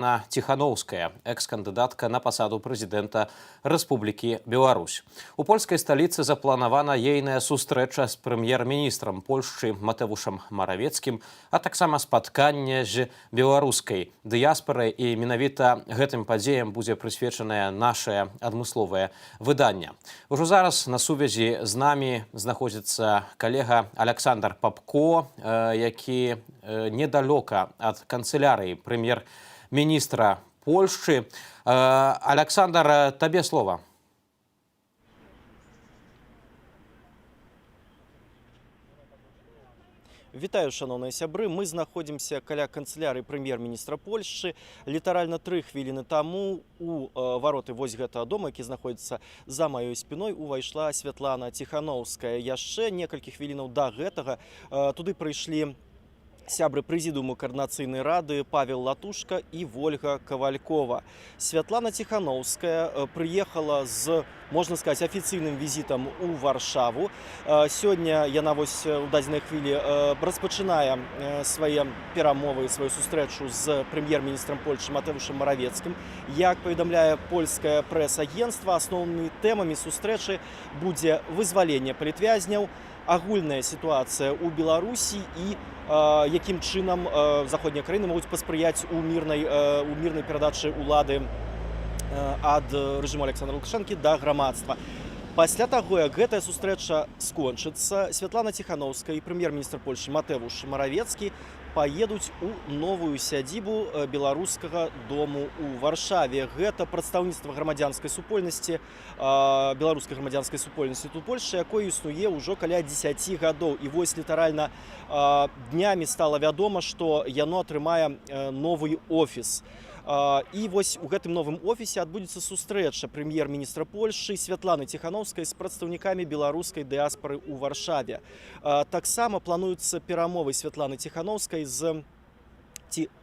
Святлана Тихановская, экс-кандидатка на посаду президента Республики Беларусь. У польской столицы запланавана ейная сустрэча с премьер-министром Польши Матеушем Моравецким, а таксама спатканне з беларускай дыяспорай, і менавіта гэтым падзеям будзе прысвечанае наше адмысловае выданне. Ужо зараз на сувязі з намі знаходзіцца калега Александр Попко, які недалёка ад канцелярыі прэм'ер-міністра Польшчы. Александр, табе слова. Вітаю, шановныя сябры. Мы знаходзімся каля канцелярыі прэм'ер-міністра Польшчы. Літаральна 3 хвіліны таму у вароты вось гэтага дома, які знаходзіцца за маёй спіной, увайшла Святлана Тихановская. Яшчэ некалькі хвілінаў да гэтага туды прыйшлі сябры прэзідыуму координацыйнай рады Павел Латушка і Вольга Кавалькова. Святлана Тихановская приехала з, можна сказаць, афіцыйным візітам у Варшаву. Сёння яна вось у дадзенай хвілі распачынае свае перамовы, сваю сустрэчу з прэм'ер-міністрам Польшчы Матеушем Моравецким. Як паведамляе польскае прэс-агенцтва, асноўнымі тэмамі сустрэчы будзе вызваленне палітвязняў, агульная сітуацыя ў Беларусі і якім чынам заходнія краіны могуць паспрыяць у мірнай перадачы ўлады ад рэжыму Александра Лукашэнкі да грамадства. Пасля таго, як гэтая сустрэча скончыцца, Святлана Тихановская і прэм'ер-міністр Польшчы Матеуш Моравецкі паедуць у новую сядзібу беларускага дому у Варшаве. Гэта прадстаўніцтва грамадзянскай супольнасці, беларускай грамадзянскай супольнасці тут Польшчы, якой існуе ўжо каля 10 гадоў. І вось літаральна днямі стала вядома, што яно атрымае новы офіс. І вось у гэтым новым офісе адбудзецца сустрэча прэм'ер-міністра Польшчы Святланы Тихановскай з прадстаўнікамі беларускай дыяспары ў Варшаве. Таксама плануюцца перамовы Святланы Тихановскай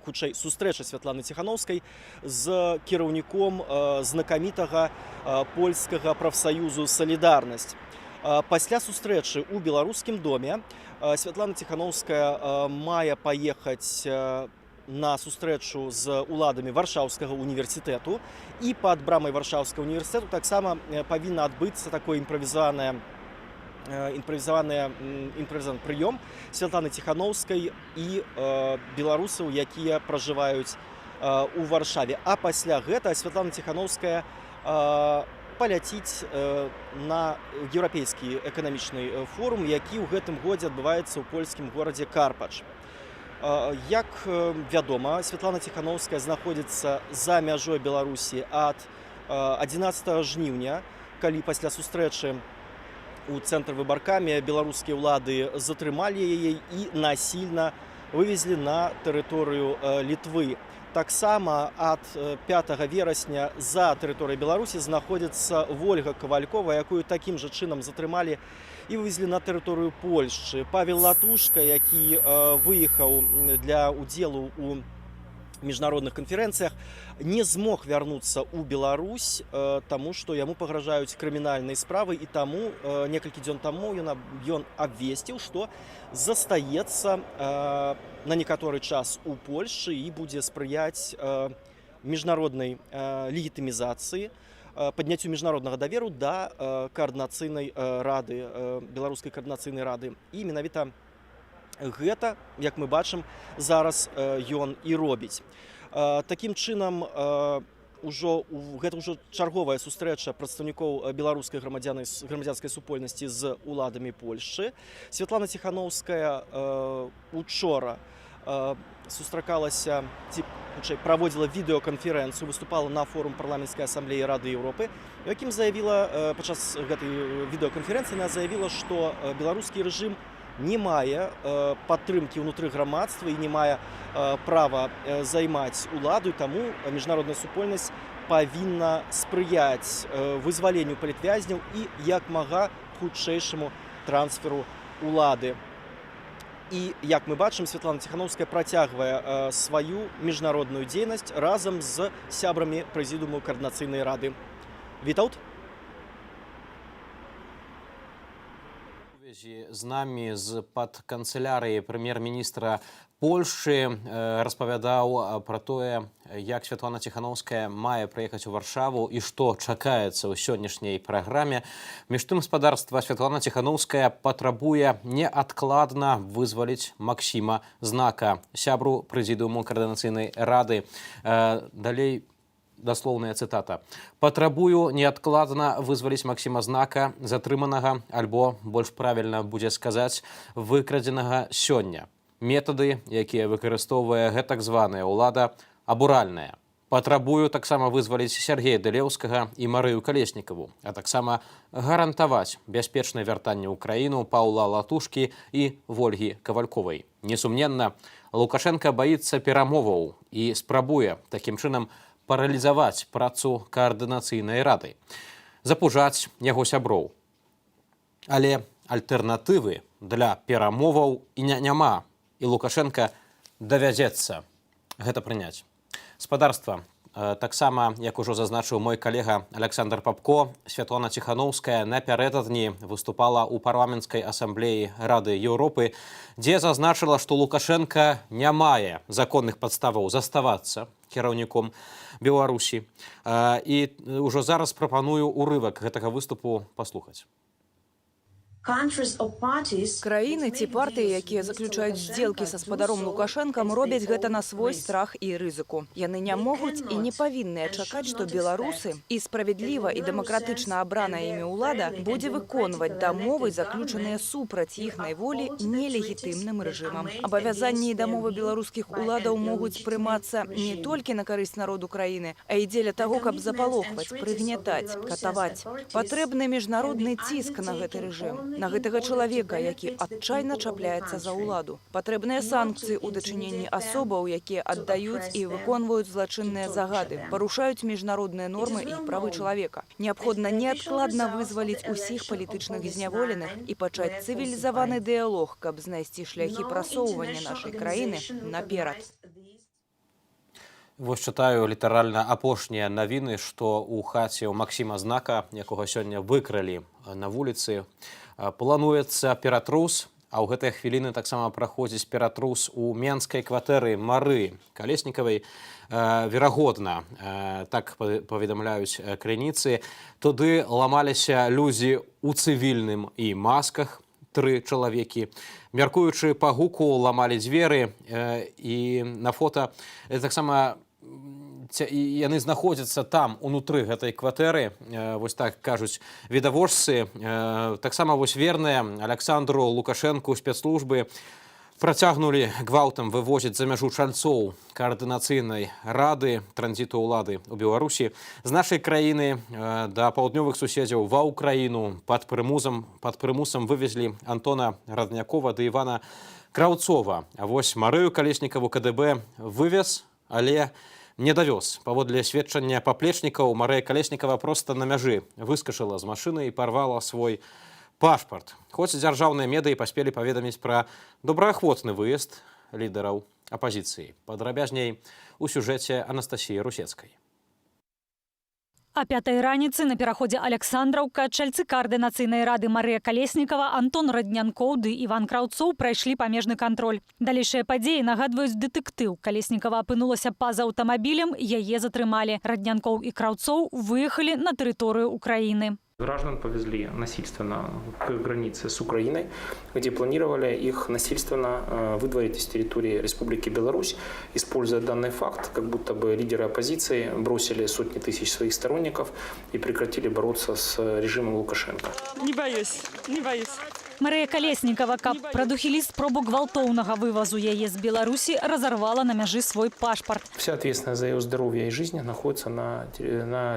хутчэй, сустрэча Святланы Тихановскай з кіраўніком знакамітага польскага прафсаюзу «Салідарнасць». Пасля сустрэчы ў беларускім доме Святлана Тихановская мае паехаць на сустрэчу з уладамі Варшаўскага універсітэту, і пад брамай Варшаўскага універсітэту таксама павінна адбыцца такой імправізаваны прыём Святланы Тихановскай і беларусаў, якія пражываюць у Варшаве. А пасля гэта Святлана Тихановская паляціць на еўрапейскі эканамічны форум, які ў гэтым годзе адбываецца ў польскім горадзе Карпач. Як вядома, Святлана Тихановская знаходзіцца за мяжой Беларусі ад 11 жніўня, калі пасля сустрэчы у цэнтр выбаркамі беларускія ўлады затрымалі яе і насільна вывезлі на тэрыторыю Літвы. Таксама ад 5 верасня за тэрыторыяй Беларусі знаходзіцца Вольга Кавалькова, якую такім жа чынам затрымалі і вывезлі на тэрыторыю Польшчы. Павел Латушка, які выехаў для удзелу ў міжнародных канферэнцыях, не змог вярнуцца ў Беларусь, таму што яму пагражаюць крымінальнай справы, і таму некалькі дзён таму ён абвесціў, што застаецца на некаторы час у Польшчы і будзе спрыяць міжнароднай легітымізацыі, падняццю міжнароднага даверу да координацыйнай рады, беларускай координацыйнай рады. І менавіта гэта, як мы бачым, зараз ён і робіць. Такім чынам, гэта ўжо чарговая сустрэча прадстаўнікоў беларускай грамадзянскай супольнасці з уладамі Польшчы. Святлана Тихановская учора сустракалася, праводзіла відэаканферэнцыю, выступала на форум парламенцкай асамблеі Рады Еўропы, у якім заявіла, падчас гэтай відэаканферэнцыі яна заявіла, што беларускі рэжым не мае падтрымкі ўнутры грамадства і не мае права займаць уладу, таму міжнародная супольнасць павінна спрыяць вызваленню палітвязняў і як мага хутчэйшаму трансферу улады. І, як мы бачым, Святлана Тихановская працягвае сваю міжнародную дзейнасць разам з сябрамі прэзідыуму координацыйнай рады. Вітаўт? З намі з-пад канцелярыі прэм'ер-міністра Польшчы распавядаў пра тое, як Святлана Ціханаўская мае прыехаць у Варшаву і што чакаецца ў сённяшняй праграме. Між тым спадарства Святлана Ціханаўская патрабуе неадкладна вызваліць Максіма Знака, сябру прэзідыуму Каардынацыйнай рады. Далей даслоўная цытата. «Патрабую неадкладна вызваліць Максіма Знака, затрыманага, альбо, больш правільна будзе сказаць, выкрадзенага сёння. Метады, якія выкарыстоўвае гэтак званая ўлада, абуральныя. Патрабую таксама вызваліць Сергея Дэлеўскага і Марыю Калеснікаву, а таксама гарантаваць бяспечнае вяртанне ў краіну Паўла Латушкі і Вольгі Кавальковай. Несумненна, Лукашенка баіцца перамоваў і спрабуе такім чынам паралізаваць працу Каардынацыйнай рады, запужаць яго сяброў. Але альтэрнатывы для перамоваў няма. І Лукашенка давядзецца гэта прыняць. Спадарства, таксама, як ужо зазначыў мой калега Александр Папко, Святлана Ціханаўская напярэдадні выступала ў парламенцкай асамблеі Рады Еўропы, дзе зазначыла, што Лукашенка не мае законных падставаў заставацца кіраўніком Беларусі. І ўжо зараз прапаную урывак гэтага выступу паслухаць. Краіны ці партыі, якія заключаюць здзелкі са спадаром Лукашэнкам, робяць гэта на свой страх і рызыку. Яны не могуць і не павінныя чакаць, што беларусы і справядліва і дэмакратычна абраная імі ўлада будзе выконваць дамовы, заключаныя супраць іхнай волі нелегітымным рэжымам. Абавязанні і дамовы беларускіх уладаў могуць прымацца не толькі на карысць народу краіны, а і дзеля таго, каб запалохваць, прыгнятаць, катаваць. Патрэбны міжнародны ціск на гэты рэжым, на гэтага чалавека, які адчайна чапляецца за ўладу. Патрэбныя санкцыі ў дачыненні асобаў, якія аддаюць і выконваюць злачынныя загады, парушаюць міжнародныя нормы і правы чалавека. Неабходна неадкладна вызваліць усіх палітычных зняволеных і пачаць цывілізаваны дыялог, каб знайсці шляхі прасоўвання нашай краіны наперад. Вось чытаю літаральна апошнія навіны, што ў хаце ў Максіма Знака, якога сёння выкралі на вуліцы, плануецца ператрус, а ў гэтыя хвіліны таксама праходзіць ператрус у менскай кватэры Мары Калеснікавай. Верагодна, так паведамляюць крыніцы, туды ламаліся людзі ў цывільным і масках, 3 чалавекі. Мяркуючы па гуку, ламалі дзверы, і на фота таксама яны знаходзяцца там, унутры гэтай кватэры, вось так кажуць відавочцы. Таксама вось верныя Александру Лукашэнку спецслужбы працягнулі гвалтам вывозіць за мяжу чальцоў Каардынацыйнай рады транзіту ўлады ў Беларусі з нашай краіны да паўднёвых суседзяў ва ўкраіну. Пад прымусам вывезлі Антона Раднякова да Івана Краўцова. А вось Марыю Калеснікаву КДБ вывез, але не давёз. Паводле сведчання паплечнікаў, Марыя Калеснікава проста на мяжы выскачыла з машыны і парвала свой пашпарт. Хоць дзяржаўныя медыі паспелі паведаміць пра добраахвотны выезд лідараў апазіцыі. Падрабязней у сюжэце Анастасіі Русецкай. О 5-й раніцы на пераходзе Александраўка чальцы Каардынацыйнай рады Марыя Калеснікава, Антон Раднянкоў ды Іван Краўцоў прайшлі памежны кантроль. Далейшыя падзеі нагадваюць дэтэктыў. Калеснікава апынулася па-за аўтамабілем, яе затрымалі. Раднянкоў і Краўцоў выехалі на тэрыторыю Украіны. Граждан повезли насильственно к границе с Украиной, где планировали их насильственно выдворить из территории Республики Беларусь, используя данный факт, как будто бы лидеры оппозиции бросили сотни тысяч своих сторонников и прекратили бороться с режимом Лукашенко. Не боюсь, не боюсь. Марыя Калеснікава, каб прадухілі спробу гвалтоўнага вывазу яе з Беларусі, разорвала на мяжы свой пашпарт. Вся ответственность за ее здоровье и жизнь находится на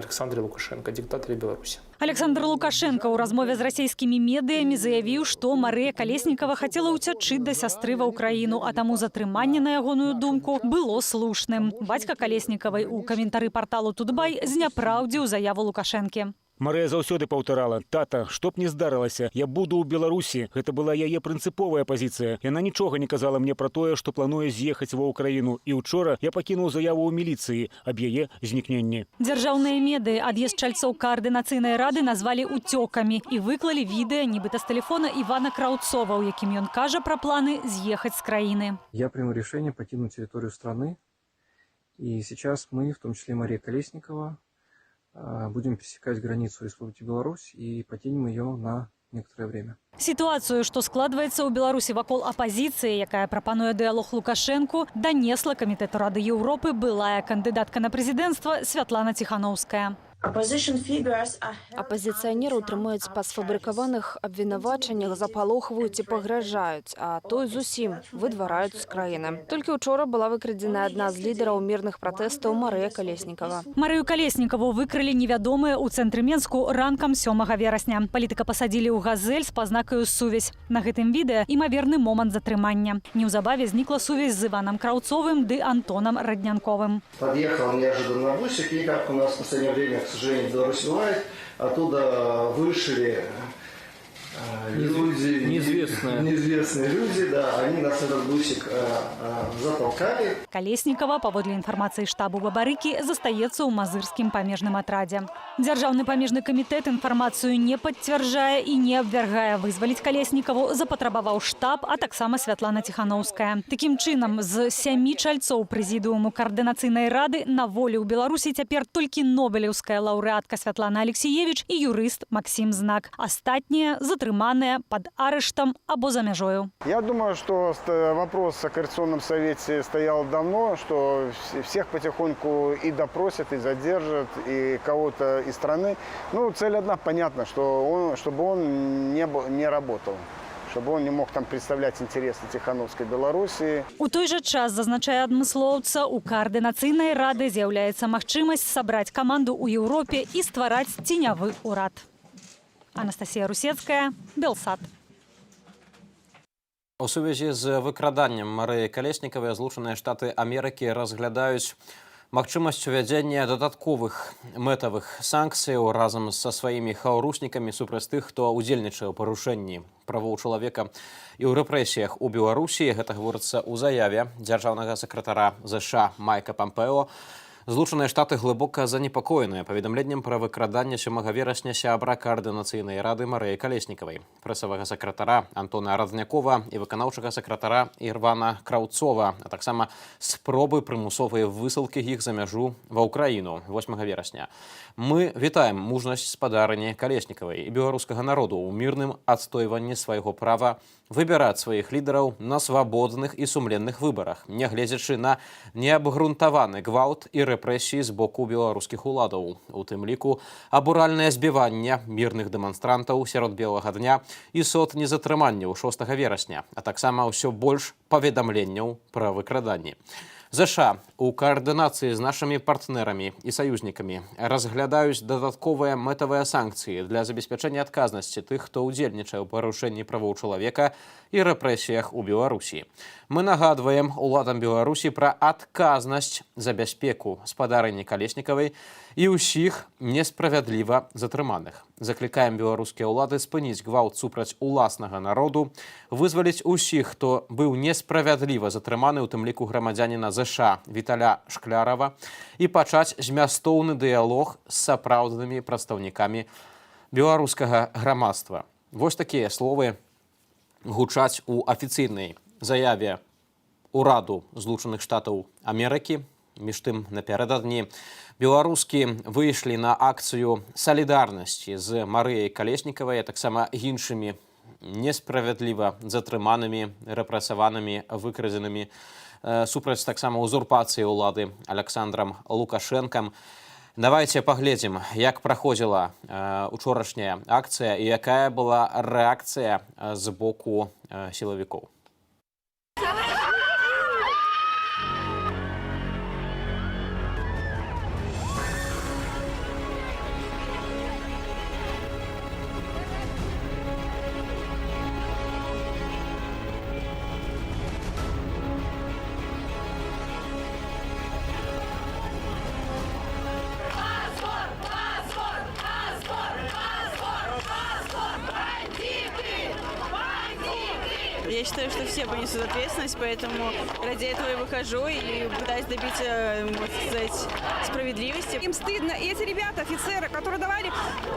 Александре Лукашенко, диктаторе Беларуси. Александр Лукашенко ў размове з расійскімі медыямі заявіў, што Марыя Калеснікава хацела ўцячы да сястры ва ўкраіну, а таму затрыманне, на ягоную думку, было слушным. Бацька Калеснікавай у каментары парталу Тутбай зняпраўдзіў заяву Лукашэнкі. Марыя заўсёды паўтарала: «Тата, што б не здарылася, я буду ў Беларусі». Гэта была яе прынцыповая пазіцыя. Яна нічога не казала мне пра тое, што плануе з'ехаць ва ўкраіну. І учора я пакінуў заяву ў міліцыі аб яе знікненні. Дзяржаўныя медыі ад'езд чальцоў Коаардынацыйнай рады назвалі уцёкамі і выклалі відэа нібыта з тэлефона Івана Краўцова, у якім ён кажа пра планы з'ехаць з краіны. Я приму решение покинуть территорию страны. И сейчас мы, в том числе Мария Колесникова, будем пересекать границу Республики Беларусь и покинем ее на некоторое время. Сітуацыю, што складваецца ў Беларусі вакол апазіцыі, якая прапануе дыялог Лукашэнку, данесла Камітэту Рады Еўропы былая кандыдатка на прэзідэнцтва Святлана Ціханаўская. Апазіцыянеры ўтрымаюць па сфабрыкаваных абвінавачаннях, запалохваюць і пагражаюць, а то і зусім выдвараюць з краіны. Толькі учора была выкрадзена адна з лідараў мірных пратэстаў Марыя Калеснікава. Марыю Калеснікаву выкрылі невядомыя ў цэнтры Менску ранкам 7 верасня. Палітыка пасадзілі ў газель з пазнакаю «Сувязь». На гэтым відэа імаверны момант затрымання. Неўзабаве знікла сувязь з Іванам Краўцовым ды Антонам Раднянковым. Подъехал неожиданно бусик, и как у нас в последнее время, к сожалению, Беларусь бывает, оттуда вышли люди, неизвестные люди, да, они нас этот бусик затолкали. Калеснікава, паводле інфармацыі штабу Бабарыкі, застаецца ў мазырскім памежным атрадзе. Дзяржаўны памежны камітэт інфармацыю не пацвярджае і не абвяргае. Вызваліць Калеснікаву запатрабаваў штаб, а таксама Святлана Ціханаўская. Такім чынам, з 7 чальцоў прэзідыуму Коаардынацыйнай рады на волі ў Беларусі цяпер толькі нобелеўская лаўрэатка Святлана Алексіевіч і юрыст Максім Знак. Астатнія затрыманыя пад арыштам або за мяжою. Я думаю, что вопрос о Координационном совете стоял давно, что всех потихоньку и допросят, и задержат, и кого-то из страны. Ну, цель одна, понятно, что чтобы он не работал. Чтобы он не мог там представлять интересы Тихановской Беларуси. У той жа час, зазначае адмыслоўца, у Коаардынацыйнай рады з'яўляецца магчымасць сабраць каманду ў Еўропе і ствараць ценявы ўрад. Анастасія Русецкая, Белсат. У сувязі з выкраданнем Марыі Калеснікавай Злучаныя Штаты Амерыкі разглядаюць магчымасць увядзення дадатковых мэтавых санкцыяў разам са сваімі хаўруснікамі супраць тых, хто ўдзельнічае ў парушэнні правоў чалавека і ў рэпрэсіях у Беларусі. Гэта гаворыцца ў заяве дзяржаўнага сакратара ЗША Майка Пампео. Злучаныя Штаты глыбока занепакоеныя паведамленнем пра выкраданне 7 верасня сябра Коаардынацыйнай рады Марыі Калеснікавай, прэсавага сакратара Антона Раднякова і выканаўчага сакратара Івана Краўцова, а таксама спробы прымусовай высылкі іх за мяжу ва ўкраіну 8 верасня. Мы вітаем мужнасць спадарыні Калеснікавай і беларускага народу ў мірным адстойванні свайго права выбіраць сваіх лідараў на свабодных і сумленных выбарах, нягледзячы на неабгрунтаваны гвалт і рэпрэсіі з боку беларускіх уладаў, у тым ліку абуральнае збіванне мірных дэманстрантаў сярод белага дня і сотні затрыманняў 6 верасня, а таксама ўсё больш паведамленняў пра выкраданні. ЗША у коаардынацыі з нашымі партнерамі і саюзнікамі разглядаюць дадатковыя мэтавыя санкцыі для забеспячэння адказнасці тых, хто ўдзельнічае ў парушэнні правоў чалавека і рэпрэсіях у Беларусі. Мы нагадваем уладам Беларусі пра адказнасць за бяспеку спадарыні Калеснікавай і ўсіх несправядліва затрыманых. Заклікаем беларускія ўлады спыніць гвалт супраць уласнага народу, вызваліць усіх, хто быў несправядліва затрыманы, у тым ліку грамадзяніна ЗША Віталя Шклярава, і пачаць змястоўны дыялог з сапраўднымі прадстаўнікамі беларускага грамадства. Вось такія словы гучаць у афіцыйнай заяве ўраду Злучаных Штатаў Амерыкі. Між тым, напярэдадні беларускі выйшлі на акцыю салідарнасці з Марыяй Калеснікавай, а таксама іншымі несправядліва затрыманымі, рэпрэсаванымі, выкрадзенымі супраць таксама узурпацыі ўлады Александрам Лукашэнкам. Давайте паглядзім, як праходзіла учорашняя акцыя і якая была рэакцыя з боку сілавікоў. Я считаю, что все понесут ответственность, поэтому ради этого я выхожу и пытаюсь добиться, вот сказать, справедливости. Им стыдно. И эти ребята, офицеры, которые давали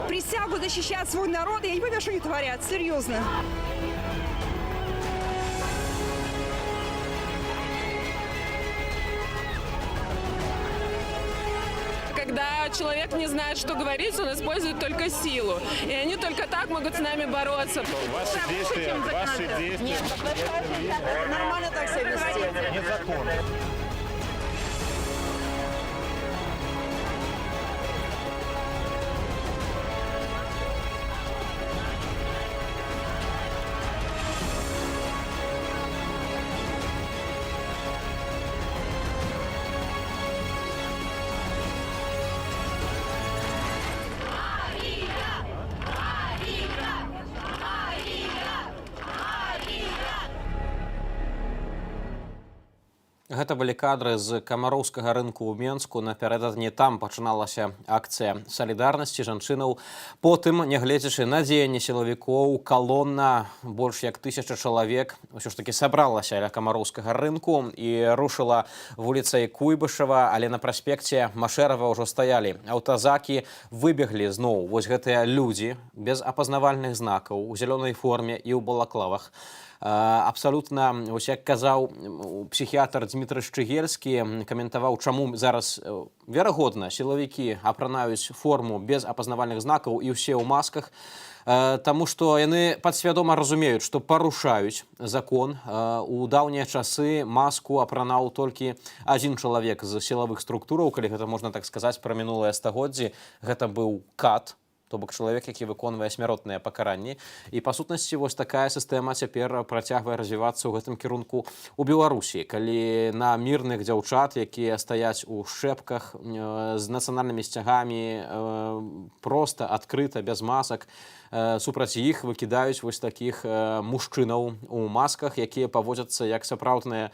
присягу защищать свой народ, я не понимаю, что они творят. Серьезно. Когда человек не знает, что говорить, он использует только силу. И они только так могут с нами бороться. Ваши действия. Нет, нормально так себя вести. Незаконно. Гэта былі кадры з камароўскага рынку ў Менску. Напярэдадні там пачыналася акцыя салідарнасці жанчынаў. Потым, нягледзячы на дзеянні сілавікоў, калона больш як 1000 чалавек ўсё ж такі сабралася ля камароўскага рынку і рушыла вуліцай Куйбышева, але на праспекце Машэрава ўжо стаялі аўтазакі, выбеглі зноў вось гэтыя людзі без апазнавальных знакаў у зялёнай форме і ў балаклавах. Абсалютна, вось як казаў псіхіятр Дмітрый Шчыгельскі, каментаваў, чаму зараз верагодна сілавікі апранаюць форму без апазнавальных знакаў і ўсе ў масках, таму што яны падсвядома разумеюць, што парушаюць закон. У даўнія часы маску апранаў толькі адзін чалавек з сілавых структураў, калі гэта можна так сказаць пра мінулыя стагоддзі. Гэта быў кат, то бок чалавек, які выконвае смяротныя пакаранні. І па сутнасці вось такая сістэма цяпер працягвае развівацца ў гэтым кірунку ў Беларусі, калі на мірных дзяўчат, якія стаяць у шэпках з нацыянальнымі сцягамі, проста адкрыта без масак, супраць іх выкідаюць вось такіх мужчынаў у масках, якія паводзяцца як сапраўдныя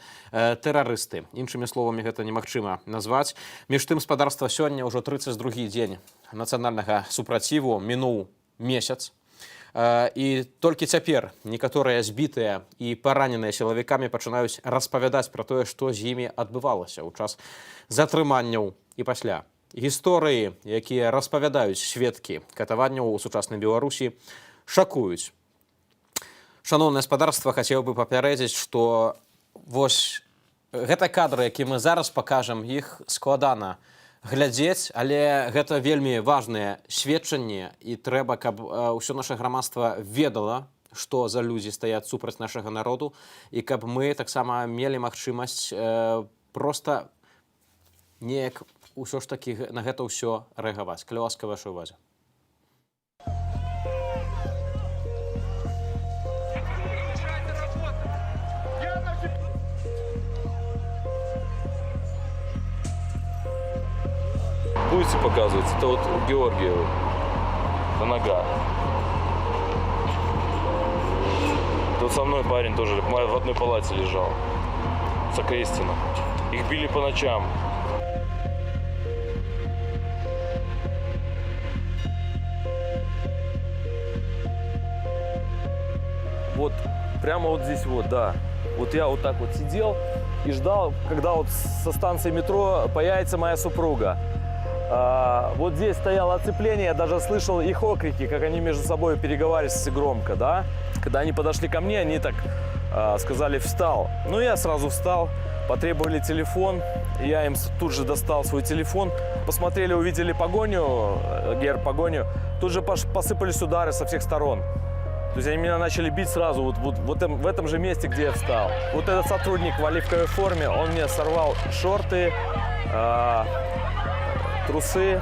тэрарысты. Іншымі словамі гэта немагчыма назваць. Між тым, спадарства сёння ўжо 32-й дзень нацыянальнага супраціву, мінуў месяц. І толькі цяпер некаторыя збітыя і параненыя сілавікамі пачынаюць распавядаць пра тое, што з імі адбывалася ў час затрыманняў і пасля. Гісторыі, якія распавядаюць сведкі катаванняў у сучаснай Беларусі, шакуюць. Шаноўнае гаспадарства, хацеў бы папярэдзіць, што вось гэта кадры, які мы зараз пакажам, іх складана глядзець, але гэта вельмі важныя сведчанні, і трэба, каб ўсё наша грамадства ведала, што за людзі стаяць супраць нашага народу, і каб мы таксама мелі магчымасць проста неяк ўсё ж такі на гэта ўсё рэагаваць. Калі ласка, вашай увазе. Будете показывать? Это вот Георгиева. Это нога. Тут со мной парень тоже в одной палате лежал. С Окрестином. Их били по ночам. Вот прямо вот здесь вот, да. Вот я вот так вот сидел и ждал, когда вот со станции метро появится моя супруга. Вот здесь стояло оцепление, я даже слышал их окрики, как они между собой переговаривались громко, да. Когда они подошли ко мне, они так сказали «встал». Ну, я сразу встал, потребовали телефон, я им тут же достал свой телефон. Посмотрели, увидели погоню, герб погоню, тут же посыпались удары со всех сторон. То есть они меня начали бить сразу в этом же месте, где я встал. Вот этот сотрудник в оливковой форме, он мне сорвал шорты, трусы.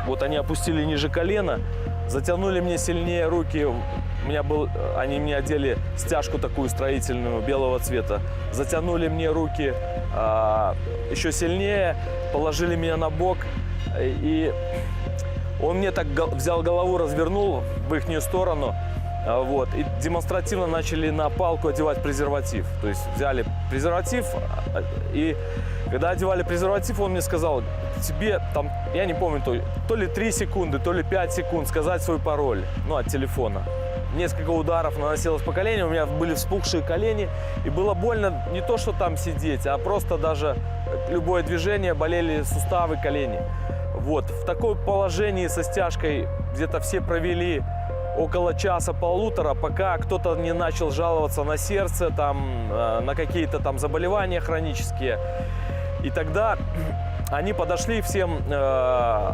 Вот они опустили ниже колена, затянули мне сильнее руки. Они мне одели стяжку такую строительную, белого цвета. Затянули мне руки еще сильнее, положили меня на бок. И он мне так взял голову, развернул в ихнюю сторону. Вот, и демонстративно начали на палку одевать презерватив. То есть взяли презерватив, и когда одевали презерватив, он мне сказал, тебе там, я не помню, то ли 3 секунды, то ли 5 секунд сказать свой пароль, ну, от телефона. несколько ударов наносилось по коленям, у меня были вспухшие колени, и было больно не то, что там сидеть, а просто даже любое движение, болели суставы, колени. Вот. В таком положении со стяжкой где-то все провели около часа-полутора, пока кто-то не начал жаловаться на сердце, там, на какие-то там заболевания хронические. И тогда они подошли, всем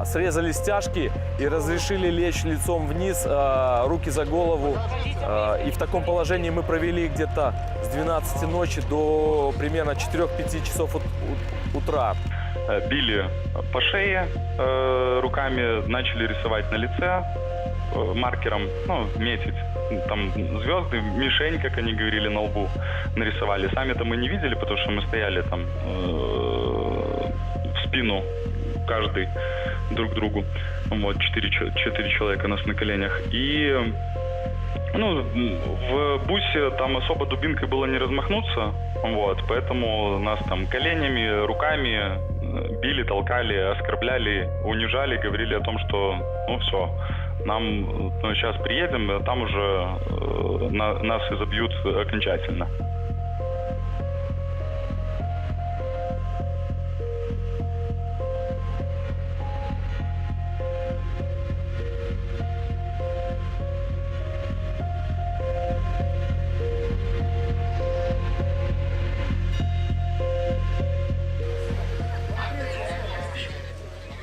срезали стяжки и разрешили лечь лицом вниз, руки за голову. И в таком положении мы провели где-то с 12 ночи до примерно 4-5 часов утра. Били по шее руками, начали рисовать на лице маркером, метить. Там звезды, мишень, как они говорили, на лбу нарисовали. Сами-то мы не видели, потому что мы стояли там в спину каждый друг другу. Вот, 4 человека у нас на коленях. И в бусе там особо дубинкой было не размахнуться. Вот, поэтому нас там коленями, руками били, толкали, оскорбляли, унижали, говорили о том, что все, нам сейчас приедем, а там уже нас изобьют окончательно.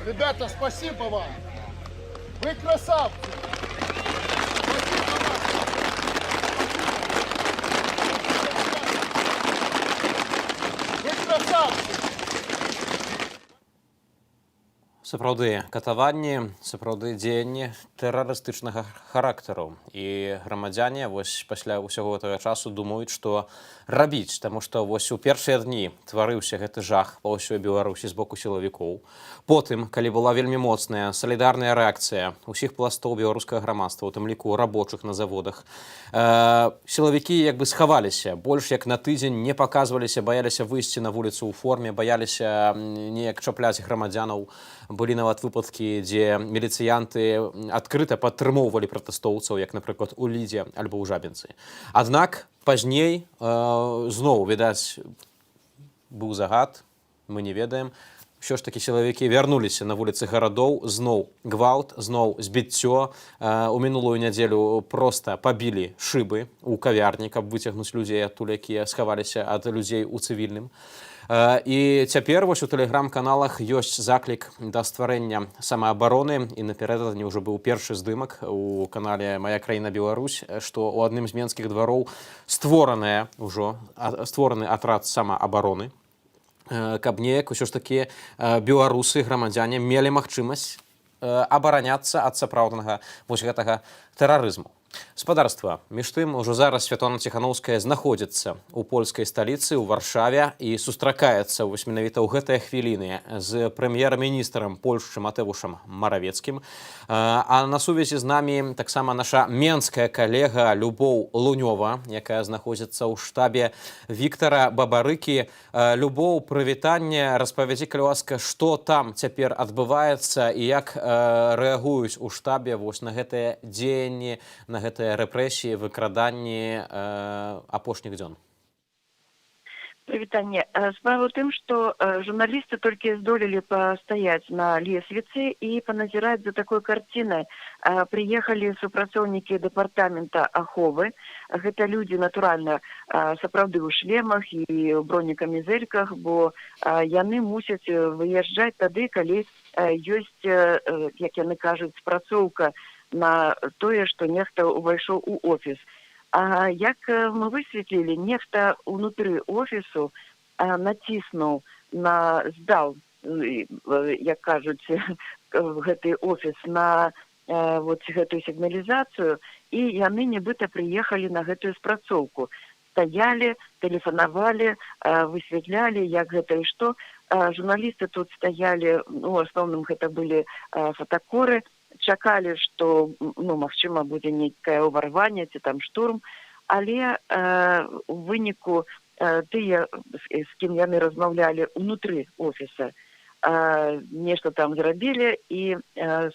Ребята, спасибо вам! Вы красавцы! Вы красавцы! Сапраўды катаванні, сапраўды дзеянні тэрарыстычнага характару. І грамадзяне вось пасля ўсяго гэтага часу думаюць, што рабіць, таму што вось у першыя дні тварыўся гэты жах па ўсёй Беларусі з боку сілавікоў. Потым, калі была вельмі моцная салідарная рэакцыя ўсіх пластоў беларускага грамадства, у тым ліку рабочых на заводах, сілавікі як бы схаваліся, больш як на тыдзень не паказваліся, баяліся выйсці на вуліцу ў форме, баяліся неяк чапляць грамадзянаў. Былі нават выпадкі, дзе міліцыянты адкрыта падтрымоўвалі пратэстоўцаў, як, напрыклад, у Лідзе альбо ў Жабінцы. Аднак пазней зноў, відаць, быў загад, мы не ведаем, ўсё ж такі сілавікі вярнуліся на вуліцы гарадоў, зноў гвалт, зноў збіццё. У мінулую нядзелю проста пабілі шыбы ў кавярні, каб выцягнуць людзей адтуль, якія схаваліся ад людзей у цывільным. І цяпер вось у тэлеграм-каналах ёсць заклік да стварэння самаабароны, і напярэдадні ўжо быў першы здымак у канале «Мая краіна Беларусь», што ў адным з менскіх двароў створаны атрад самаабароны, каб неяк усё ж такі беларусы, грамадзяне мелі магчымасць абараняцца ад сапраўднага вось гэтага тэрарызму. Спадарства, між тым, ужо зараз Святлана Ціханаўская знаходзіцца ў польскай сталіцы, ў Варшаве, і сустракаецца вось менавіта ў гэтыя хвіліны з прэм'ер-міністрам Польшчы Матэвушам Маравецкім. А на сувязі з намі таксама наша менская калега Любоў Лунёва, якая знаходзіцца ў штабе Віктара Бабарыкі. Любоў, прывітанне, распавядзі, калі ласка, што там цяпер адбываецца і як рэагуюць у штабе вось на гэтыя дзеянні, на гэтыя рэпрэсіі, выкраданні апошніх дзён? Прывітанне. Справа ў тым, што журналісты толькі здолелі пастаяць на лесвіцы і паназіраць за такой карцінай. Прыехалі супрацоўнікі дэпартамента аховы. Гэта людзі, натуральна, сапраўды ў шлемах і ў бронекамізэльках, бо яны мусяць выязджаць тады, калі ёсць, як яны кажуць, спрацоўка на тое, што нехта увайшоў у офіс. А як мы высветлілі, нехта ўнутры офісу націснуў здаў, як кажуць, гэты офіс на гэтую сігналізацыю, і яны нібыта прыехалі на гэтую спрацоўку. Стаялі, тэлефанавалі, высвятлялі, як гэта і што. Журналісты тут стаялі, у асноўным гэта былі фотакоры, чакалі, што, магчыма, будзе нейкае ўварванне ці там штурм, але у выніку тыя, з кім яны размаўлялі ўнутры офіса, нешта там зрабілі, і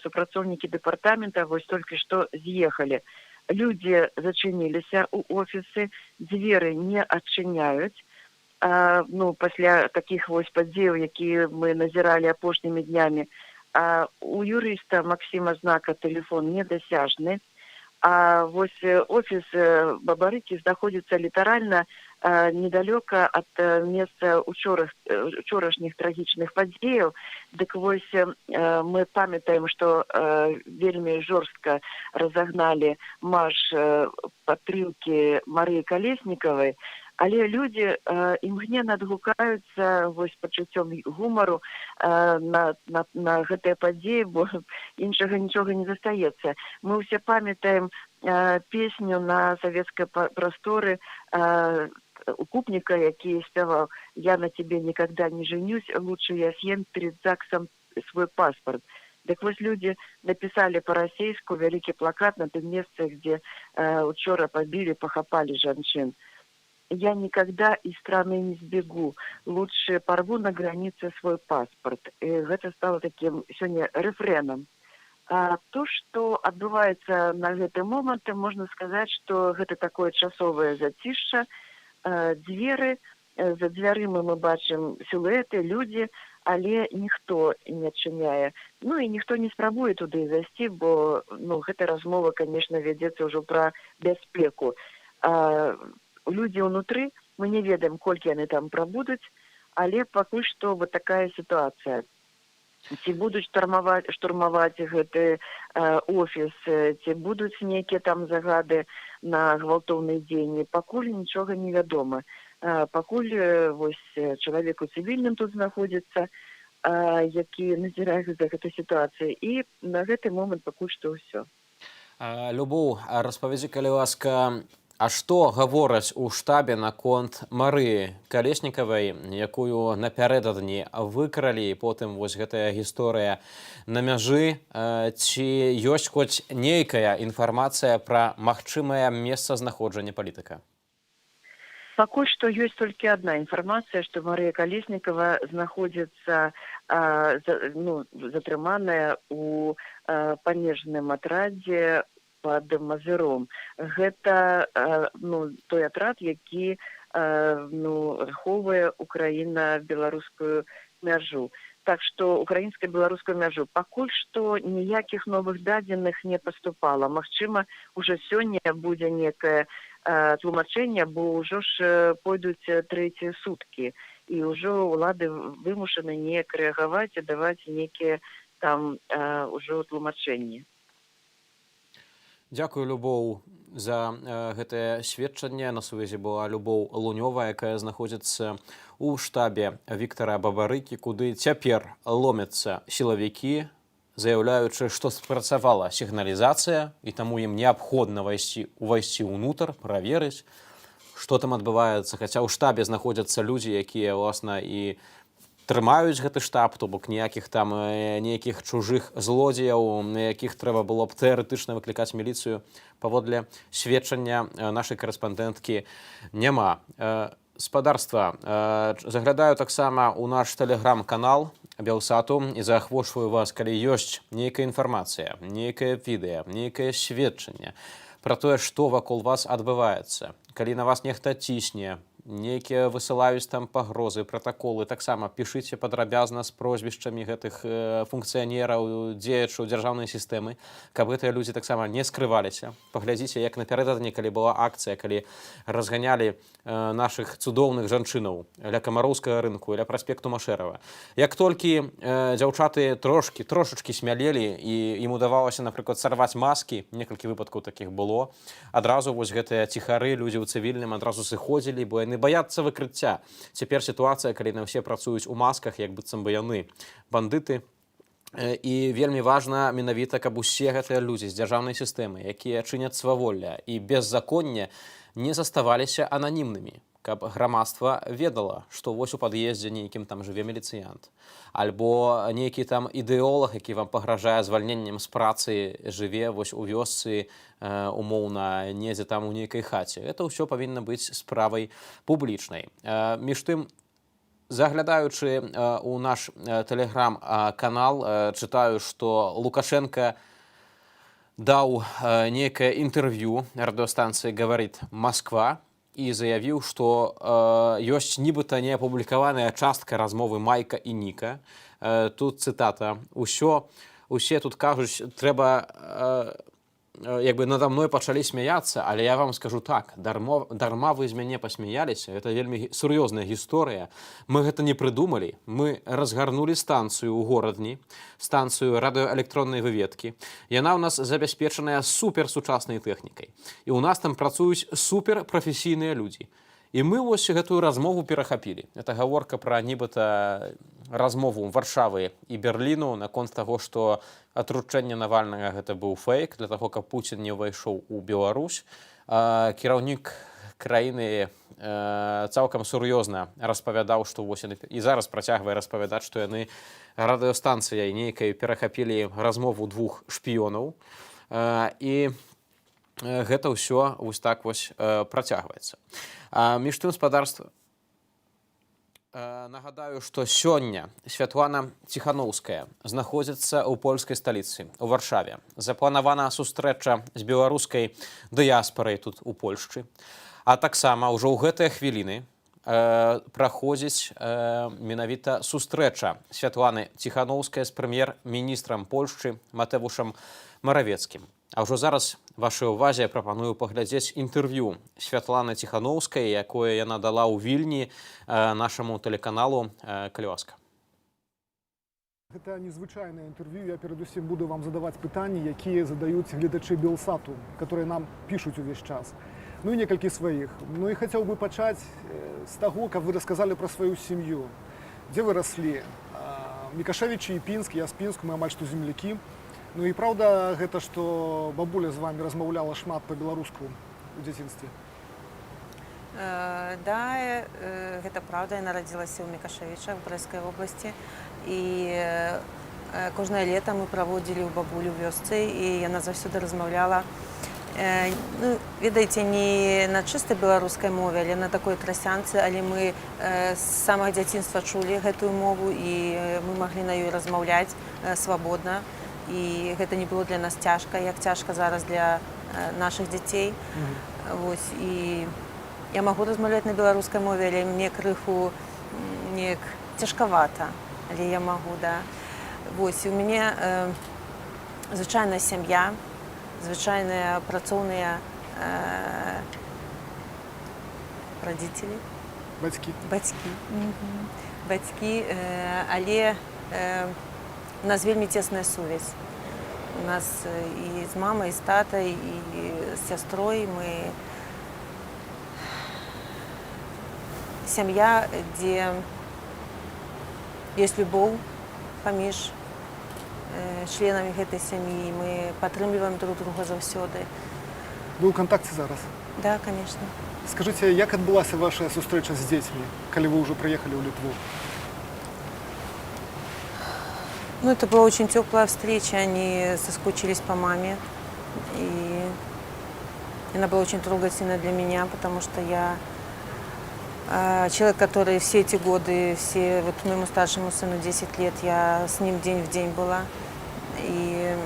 супрацоўнікі дэпартамента вось толькі што з'ехалі. Люди зачыніліся ў офісы, дзверы не адчыняюць. Ну, пасля такіх вось падзеяў, якія мы назіралі апошнімі днямі, у юрыста Максима Знака тэлефон недасяжны, а вось офіс Бабарыкі знаходзіцца літаральна недалёка ад месца учорашніх трагічных падзеяў. Дык вось мы памятаем, што вельмі жорстка разагналі марш падтрымкі Марыі Калеснікавай, але людзі імгненна адгукаюцца вось пачуццём гумару на гэтыя падзеі, бо іншага нічога не застаецца. Мы ўсе памятаем песню на савецкай прасторы Укупніка, які спяваў «Я на тебе никогда не женюсь, лучше я съем перед ЗАГСом свой паспорт». Так вось люди написали по-расейску вялікі плакат на тым месцы, где учора побили, похапали жанчын. «Я никогда из страны не сбегу, лучше порву на границе свой паспорт». И гэта стало таким сёння рэфрэнам. А то, што адбываецца на гэты момант, можна сказаць, што гэта такое часовае зацішша, дзверы, за дзвярыма мы бачым сілуэты, людзі, але ніхто не адчыняе. Ну і ніхто не спрабуе туды зайсці, бо гэта размова, конечно, вядзецца ўжо пра бяспеку. Людзі ўнутры, мы не ведаем, колькі яны там прабудуць, але пакуль што вот такая сітуацыя. Ці будуць штурмаваць гэты офіс, ці будуць нейкія там загады на гвалтоўныя дзеянні, пакуль нічога не вядома. Пакуль вось чалавек у цывільным тут знаходзіцца, які назірае за гэтай сітуацыяй, і на гэты момант пакуль што ўсё. Любоў, распавядзі, калі ласка, а што гавораць у штабе наконт Марыі Калеснікавай, якую напярэдадні выкралі, і потым вось гэтая гісторыя на мяжы? Ці ёсць хоць нейкая інфармацыя пра магчымае месцазнаходжанне палітыка? Пакуль што ёсць толькі адна інфармацыя, што Марыя Калеснікава знаходзіцца затрыманая ў памежным атрадзе пад Мазыром. Гэта той атрад, які ахоўвае украіна-беларускую мяжу. Так што украінска-беларускую мяжу. Пакуль што ніякіх новых дадзеных не паступала. Магчыма, ужо сёння будзе некае тлумачэнне, бо ўжо ж пойдуць трэція суткі. І ўжо ўлады вымушаны неяк рэагаваць і даваць нейкія там ўжо тлумачэнні. Дзякую, Любоў, за гэтае сведчанне. На сувязі была Любоў Лунёва, якая знаходзіцца ў штабе Віктара Бабарыкі, куды цяпер ломяцца сілавікі, заяўляючы, што спрацавала сігналізацыя, і таму ім неабходна увайсці ўнутр, праверыць, што там адбываецца. Хаця ў штабе знаходзяцца людзі, якія, власна, і трымаюць гэты штаб, то бок ніякіх там нейкіх чужых злодзеяў, на якіх трэба было б тэарэтычна выклікаць міліцыю, паводле сведчання нашай карэспандэнткі няма. Спадарства, заглядаю таксама ў наш тэлеграм-канал Белсату і заахвочваю вас, калі ёсць нейкая інфармацыя, нейкае відэа, нейкае сведчанне пра тое, што вакол вас адбываецца. Калі на вас нехта цісне, нейкія высылаюць там пагрозы, пратаколы, таксама пішыце падрабязна з прозвішчамі гэтых функцыянераў, дзеячаў дзяржаўнай сістэмы, каб гэтыя людзі таксама не скрываліся. Паглядзіце, як напярэдадні, калі была акцыя, калі разганялі нашых цудоўных жанчынаў ля Камароўскага рынку, ля праспекту Машэрава. Як толькі дзяўчаты трошачкі смялелі, і ім удавалася, напрыклад, сарваць маскі, некалькі выпадкаў такіх было, адразу вось гэтыя ціхары, людзі ў цывільным адразу сыходзілі, бо яны баяцца выкрыцця. Цяпер сітуацыя, калі на ўсе працуюць у масках, як быццам бы яны бандыты. І вельмі важна менавіта, каб усе гэтыя людзі з дзяржаўнай сістэмы, якія чыняць сваволля і беззаконне, не заставаліся ананімнымі, каб грамадства ведала, што вось у пад'ездзе нейкім там жыве міліцыянт, альбо нейкі там ідэолог, які вам пагражае звальненнем з працы, жыве вось у вёсцы, умоўна, недзе там у нейкай хаце. Это ўсё павінна быць справай публічнай. Між тым, заглядаючы ў наш тэлеграм-канал, чытаю, што Лукашенка даў некае інтэрв'ю радыёстанцыі «Говорит Москва» і заявіў, што ёсць нібыта неапублікаваная частка размовы Майка і Ніка. Тут цытата: «Усе тут кажуць, трэба, як бы надо мной пачалі смяяцца, але я вам скажу так, дарма вы з мяне пасмяяліся, гэта вельмі сур'ёзная гісторыя. Мы гэта не прыдумалі, мы разгарнулі станцыю ў горадні, станцыю радыёэлектроннай выведкі. Яна ў нас забяспечаная суперсучаснай тэхнікай. І ў нас там працуюць суперпрафесійныя людзі. І мы вось гэтую размову перахапілі». Это гаворка пра нібыта размову Варшавы і Берліну наконт таго, што атручэнне Навальнага гэта быў фейк, для таго, каб Пуцін не ўвайшоў у Беларусь. Кіраўнік краіны цалкам сур'ёзна распавядаў, што вось і зараз працягвае распавядаць, што яны радыёстанцыяй нейкай перахапілі размову двух шпіёнаў. І гэта ўсё вось так вось працягваецца. Між тым, спадарства, нагадаю, што сёння Святлана Ціханаўская знаходзіцца ў польскай сталіцы, у Варшаве. Запланавана сустрэча з беларускай дыяспарай тут у Польшчы. А таксама ўжо ў гэтыя хвіліны праходзіць менавіта сустрэча Святланы Ціханаўскай з прэм'ер-міністрам Польшчы Матэвушам Маравецкім. А ўжо зараз вашай увазе прапаную паглядзець інтэрв'ю Святланы Ціханаўскай, якое яна дала ў Вільні нашаму тэлеканалу. Калі ласка. Гэта незвычайнае інтэрв'ю. Я перадусім буду вам задаваць пытанні, якія задаюць гледачы Белсату, которые нам пішуць увесь час. Ну і некалькі сваіх. Ну і хацеў бы пачаць з таго, каб вы расказалі пра сваю сям'ю. Дзе вы раслі? Мікашевічы і Пінск, я з Пінску, мы амаль што землякі. Ну і праўда гэта, што бабуля з вами размаўляла шмат па-беларуску ў дзяцінстве? Да, гэта праўда. Я нарадзілася ў Мікашевічах, у Брэскай вобласці. І кожнае лета мы праводзілі ў бабулю ў вёсцы, і яна заўсёды размаўляла, ну, ведаеце, не на чыстай беларускай мове, але на такой трасянцы, але мы з самага дзяцінства чулі гэтую мову, і мы маглі на ёй размаўляць свабодна. І гэта не было для нас цяжка, як цяжка зараз для нашых дзяцей. Вось, і я магу размаўляць на беларускай мове, але мне крыху неяк цяжкавата, але я магу, да. Вось, у мяне звычайная сям'я, звычайныя працоўныя радзіцелі. Бацькі. Бацькі, але у нас вельмі цесная сувязь. У нас і з мамай, і з татай, і з сястрой. Мы сям'я, дзе ёсць любоў паміж членамі гэтай сям'і. Мы падтрымліваем друг друга заўсёды. Вы ў кантакце зараз? Да, конечно. Скажыце, як адбылася ваша сустрэча з дзецьмі, калі вы ўжо прыехалі ў Літву? Ну, это была очень теплая встреча, они соскучились по маме, и она была очень трогательна для меня, потому что я человек, который все эти годы, вот моему старшему сыну 10 лет, я с ним день в день была, и,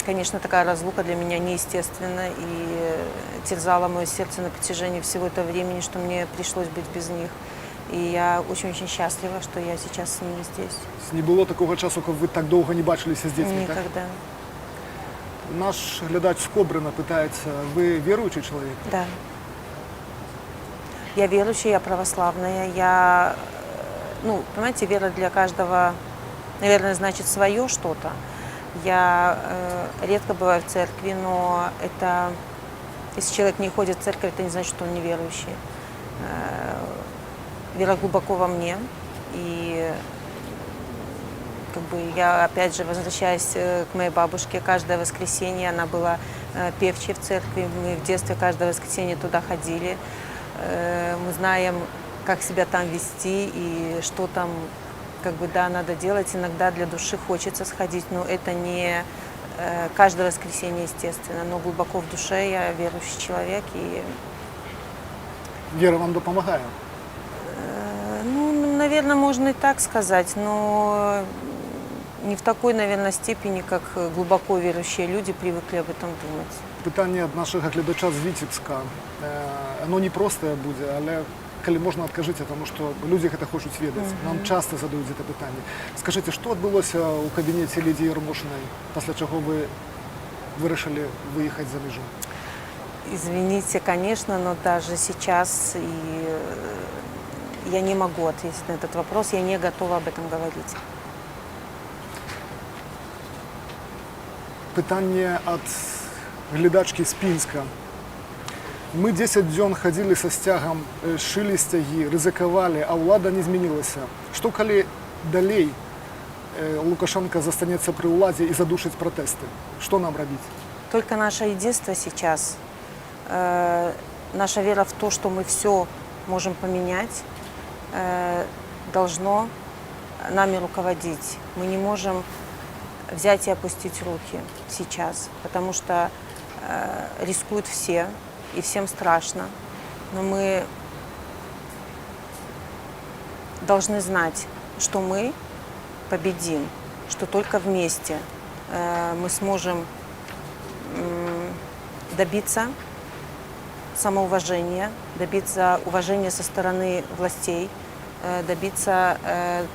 конечно, такая разлука для меня неестественна, и терзала мое сердце на протяжении всего этого времени, что мне пришлось быть без них. И я очень-очень счастлива, что я сейчас с ними здесь. Не было такого часу, как вы так долго не бачились с детьми, никогда. Так? Наш глядач з Кобрина пытается, вы верующий человек? Да. Я верующая, я православная. Я, ну, понимаете, вера для каждого, наверное, значит свое что-то. Я редко бываю в церкви, но это, если человек не ходит в церковь, это не значит, что он неверующий. Вера глубоко во мне, и как бы я опять же возвращаюсь к моей бабушке. Каждое воскресенье она была певчей в церкви, мы в детстве каждое воскресенье туда ходили. Мы знаем, как себя там вести и что там, как бы, да, надо делать. Иногда для души хочется сходить, но это не каждое воскресенье, естественно, но глубоко в душе я верующий человек. И вера вам допомагает? Ну, наверное, можно и так сказать, но не в такой, наверное, степени, как глубоко верующие люди привыкли об этом думать. Питання від нашого глядача з Вітебська. Воно не просте буде, але коли можна, відкажіть, тому що люди це хочуть відати. Нам часто задають це питання. Скажіть, що відбулося у кабінеті Лідії Єрмошиної, після чого ви вирішили виїхати за межу? Извините, конечно, но даже сейчас я не могу ответить на этот вопрос, я не готова об этом говорить. Питання від глядачки з Пінська. Ми 10 днів ходили со стягом, шили стяги, ризикували, а влада не змінилася. Що коли далі Лукашенко застанеться при владі і задушить протести? Що нам робити? Только наше единство сейчас, наша вера в то, что мы все можем поменять, должно нами руководить. Мы не можем взять и опустить руки сейчас, потому что рискуют все, и всем страшно. Но мы должны знать, что мы победим, что только вместе мы сможем добиться самоуважения, добиться уважения со стороны властей, добиться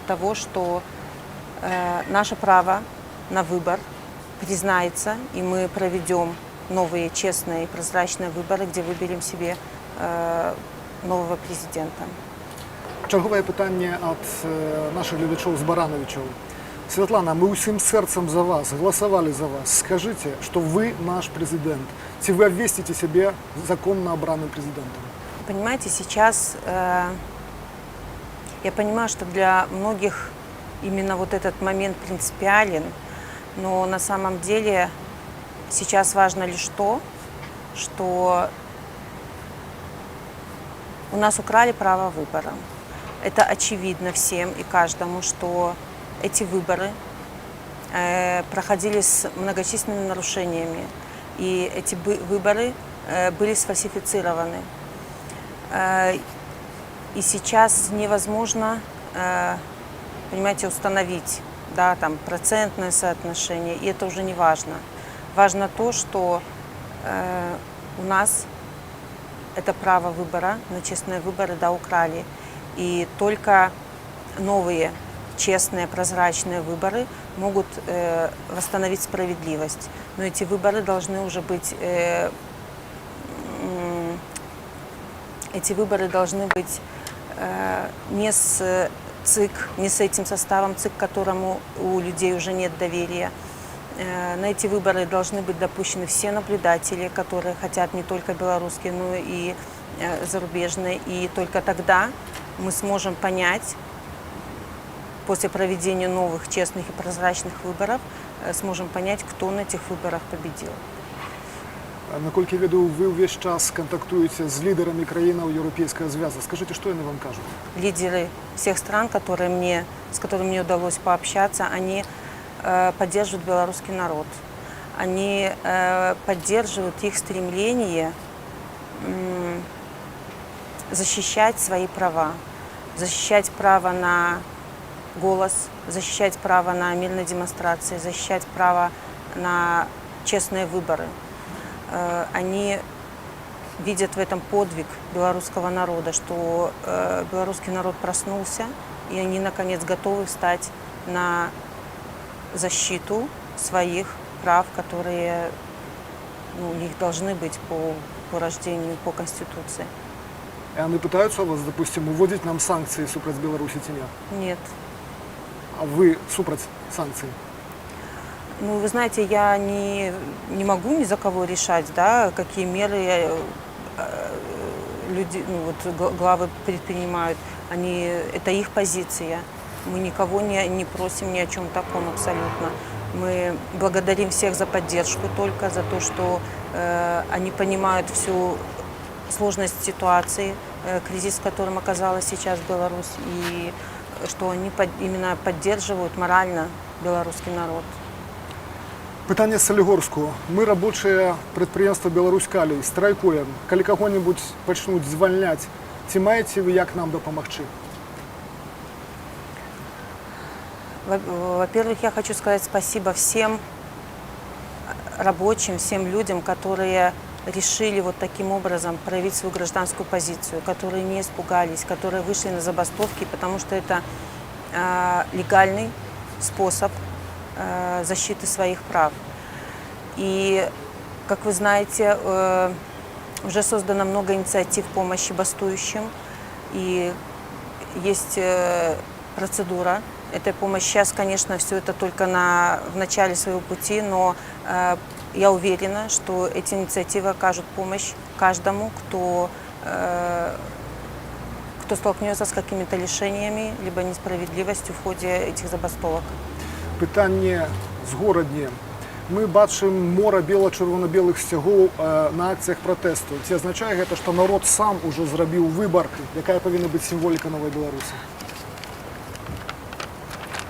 того, что наше право на выбор признается, и мы проведем новые честные и прозрачные выборы, где выберем себе нового президента. Чергове питання від наших глядачів з Барановичів. Світлана, ми усім серцем за вас, голосували за вас. Скажите, что вы наш президент. Чи вы обвестите себя законно обранным президентом? Понимаете, сейчас я понимаю, что для многих именно вот этот момент принципиален, но на самом деле сейчас важно лишь то, что у нас украли право выбора. Это очевидно всем и каждому, что эти выборы проходили с многочисленными нарушениями, и эти выборы были сфальсифицированы. И сейчас невозможно, понимаете, установить, да, там, процентное соотношение, и это уже не важно. Важно то, что у нас это право выбора, на честные выборы, да, украли. И только новые, честные, прозрачные выборы могут восстановить справедливость. Но эти выборы должны уже быть, не с ЦИК, не с этим составом ЦИК, к которому у людей уже нет доверия. На эти выборы должны быть допущены все наблюдатели, которые хотят не только белорусские, но и зарубежные. И только тогда мы сможем понять, после проведения новых, честных и прозрачных выборов, сможем понять, кто на этих выборах победил. Наскільки я веду, ви весь час контактуєте з лідерами країн Європейського Зв'язку. Скажіть, що вони вам кажуть? Лидеры всех стран, с которыми мне удалось пообщаться, они поддерживают белорусский народ. Они поддерживают их стремление защищать свои права, защищать право на голос, защищать право на мирные демонстрации, защищать право на честные выборы. Они видят в этом подвиг белорусского народа, что белорусский народ проснулся, и они, наконец, готовы встать на защиту своих прав, которые у них должны быть по рождению, по Конституции. И они пытаются вас, допустим, уводить нам санкции супротив Беларуси, нет? Нет. А вы супротив санкций? Ну, вы знаете, я не могу ни за кого решать, да, какие меры люди, главы предпринимают. Это их позиция. Мы никого не просим ни о чем таком абсолютно. Мы благодарим всех за поддержку только, за то, что они понимают всю сложность ситуации, кризис, в котором оказалась сейчас Беларусь, и что они именно поддерживают морально белорусский народ. Питання з Солігорського. Ми робоче підприємство «Білорусь-Калій» страйкуємо. Коли кого-нибудь почнуть звільняти, чи маєте ви як нам допомогти? Во-первых, я хочу сказать спасибо всем рабочим, всем людям, которые решили вот таким образом проявить свою гражданскую позицию, которые не испугались, которые вышли на забастовки, потому что это легальный способ защиты своих прав. И, как вы знаете, уже создано много инициатив помощи бастующим, и есть процедура этой помощи. Сейчас, конечно, все это только в начале своего пути, но я уверена, что эти инициативы окажут помощь каждому, кто столкнется с какими-то лишениями, либо несправедливостью в ходе этих забастовок. Питання згородні. Ми бачимо море біло-червоно-білих стягов на акціях протесту. Це означає, що народ сам уже зробив вибір, яка повинна бути символіка нової Білорусі?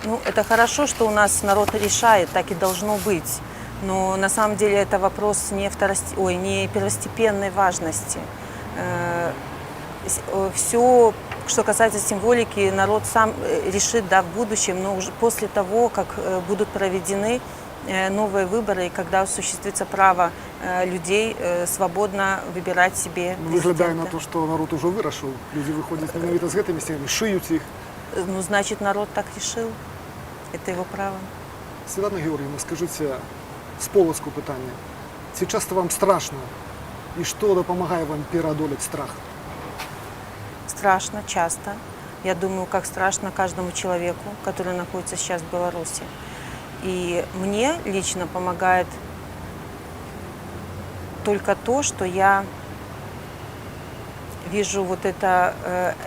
Ну, это хорошо, что у нас народ решает, так и должно быть. Но на самом деле это вопрос не первостепенной важности. Все, что касается символики, народ сам решит, да, в будущем, но уже после того, как будут проведены новые выборы, и когда осуществится право людей свободно выбирать себе президента. Виглядає на то, що народ уже вирішив. Люди виходять ненавито з цими стягами, шиють їх. Ну, значит, народ так решил. Это его право. Світлана Георгіївна, скажіть з полоцьку питання. Чи часто вам страшно? І що допомагає вам переодолеть страх? Страшно, часто. Я думаю, как страшно каждому человеку, который находится сейчас в Беларуси. И мне лично помогает только то, что я вижу вот эту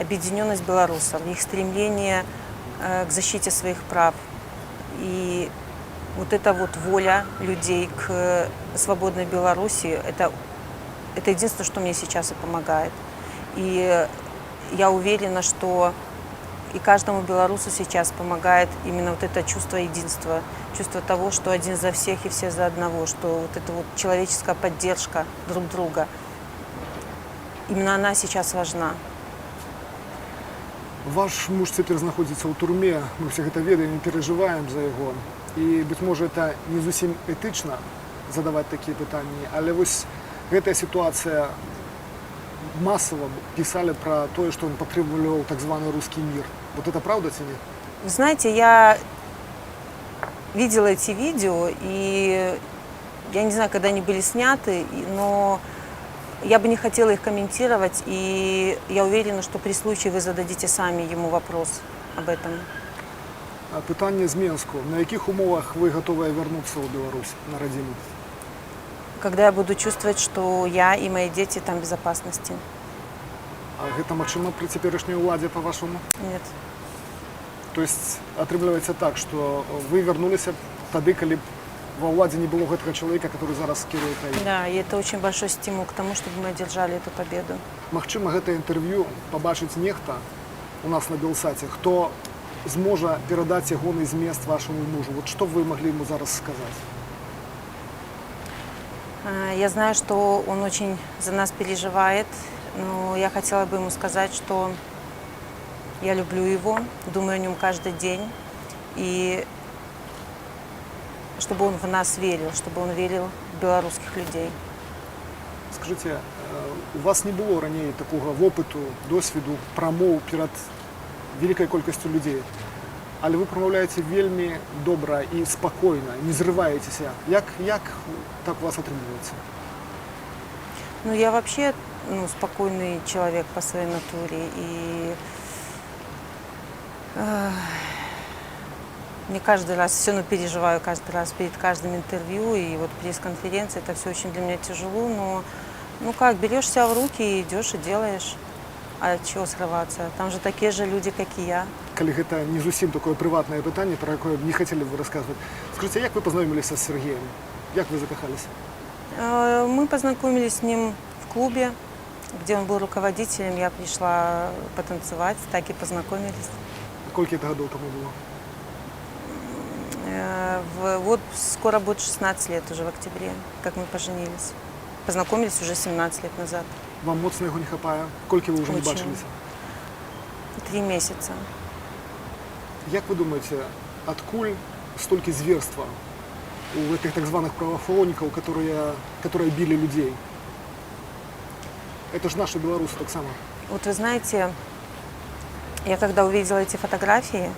объединенность белорусов, их стремление к защите своих прав. И вот эта вот воля людей к свободной Беларуси, это единственное, что мне сейчас и помогает. И я уверена, что и каждому белорусу сейчас помогает именно вот это чувство единства, чувство того, что один за всех и все за одного, что вот эта вот человеческая поддержка друг друга, именно она сейчас важна. Ваш муж тепер знаходиться у турмі, ми всі це ведаємо і переживаємо за його. І, быть може, це не зовсім етично задавати такі питання, але ось ця ситуація массово писали про то, что он подкреплял так званый русский мир. Вот это правда, или нет? Вы знаете, я видела эти видео, и я не знаю, когда они были сняты, но я бы не хотела их комментировать, и я уверена, что при случае вы зададите сами ему вопрос об этом. Питання з Мінську. На яких умовах ви готові повернутися у Білорусь, на родину? Когда я буду чувствовать, что я и мои дети там в безопасности. А это максимум при теперешней владе, по-вашему? Нет. То есть отрывается так, что вы вернулись тогда, когда во владе не было этого человека, который зараз керует краиной? Да, и это очень большой стимул к тому, чтобы мы одержали эту победу. Махчима, это интервью побачить нехта у нас на Белсаті, хто зможе передать ягоний зміст вашему мужу. Вот что вы могли ему зараз сказать? Я знаю, что он очень за нас переживает, но я хотела бы ему сказать, что я люблю его, думаю о нем каждый день, и чтобы он в нас верил, чтобы он верил в белорусских людей. Скажите, у вас не было ранее такого опыту, досвіду, промов перед великой колькостью людей, але ви промовляєте вельми добре і спокійно, не зриваєтеся. Як так у вас отримується? Ну, я вообще спокойный человек по своей натуре, и не каждый раз все равно переживаю, каждый раз перед каждым интервью, и вот пресс-конференция, это все очень для меня тяжело, но ну как, берешь себя в руки и идешь и делаешь. А от чего срываться? Там же такие же люди, как и я. Коли это не зовсім такое приватное питание, про яке не хотели бы рассказывать. Скажите, как вы познакомились с Сергеем? Как вы закохались? Мы познакомились с ним в клубе, где он был руководителем. Я пришла потанцевать, так и познакомились. Сколько это годов тому было? Вот скоро будет 16 лет уже в октябре, как мы поженились. Познакомились уже 17 лет назад. Вам моцно його не хапає? Скільки ви вже не Очень. бачилися? 3 месяца. Як ви думаєте, откуль столько зверства у этих так званых правоохранников, которые били людей? Это же наши белорусы так само. Вот вы знаете, я когда увидела эти фотографии,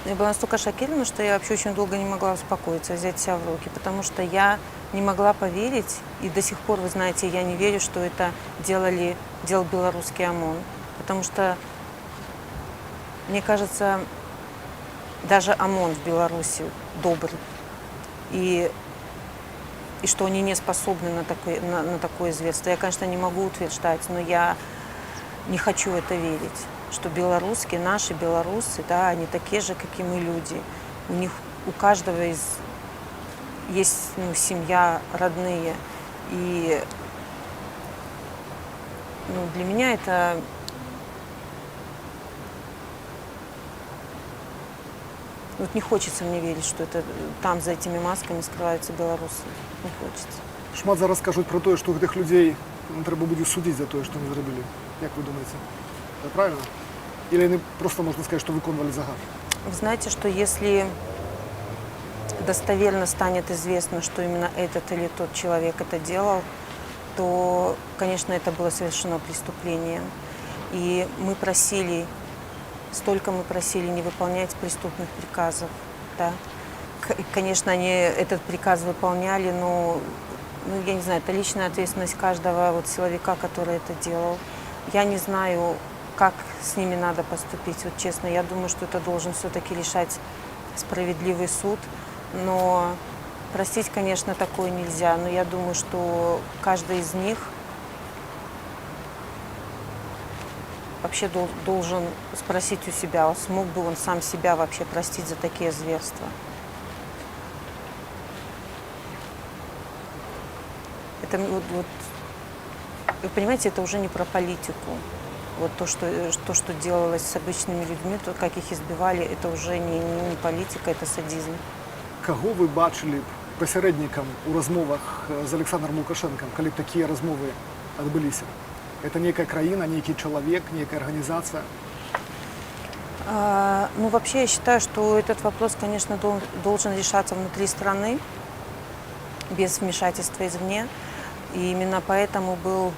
я была настолько шокирована, что я вообще очень долго не могла успокоиться, взять себя в руки, потому что я не могла поверить, и до сих пор, вы знаете, я не верю, что это делал белорусский ОМОН, потому что, мне кажется, даже ОМОН в Беларуси добрый, и что они не способны на такое зверство. Я, конечно, не могу утверждать, но я не хочу это верить, что белорусские, наши белорусы, да, они такие же, как и мы люди. У каждого есть семья, родные. И для меня это вот не хочется мне верить, что это там за этими масками скрываются белорусы. Не хочется. Шмат зараз кажуть про те, що тих людей треба буде судити за те, що вони зробили. Як ви думаете? Это правильно? Или они просто, можно сказать, что выполнили загад? Вы знаете, что если достоверно станет известно, что именно этот или тот человек это делал, то, конечно, это было совершено преступление. И мы просили не выполнять преступных приказов. Да. Конечно, они этот приказ выполняли, но я не знаю, это личная ответственность каждого силовика, который это делал. Я не знаю, как с ними надо поступить. Вот честно, я думаю, что это должен все-таки решать справедливый суд. Но простить, конечно, такое нельзя. Но я думаю, что каждый из них вообще должен спросить у себя, смог бы он сам себя вообще простить за такие зверства. Это вы понимаете, это уже не про политику. Вот то, что делалось с обычными людьми, то, как их избивали, это уже не политика, это садизм. Кого вы бачили посередником у размовах з Александром Лукашенком, коли такие размовы отбылись? Это некая краина, некий человек, некая организация? Вообще я считаю, что этот вопрос, конечно, должен решаться внутри страны, без вмешательства извне. И именно поэтому был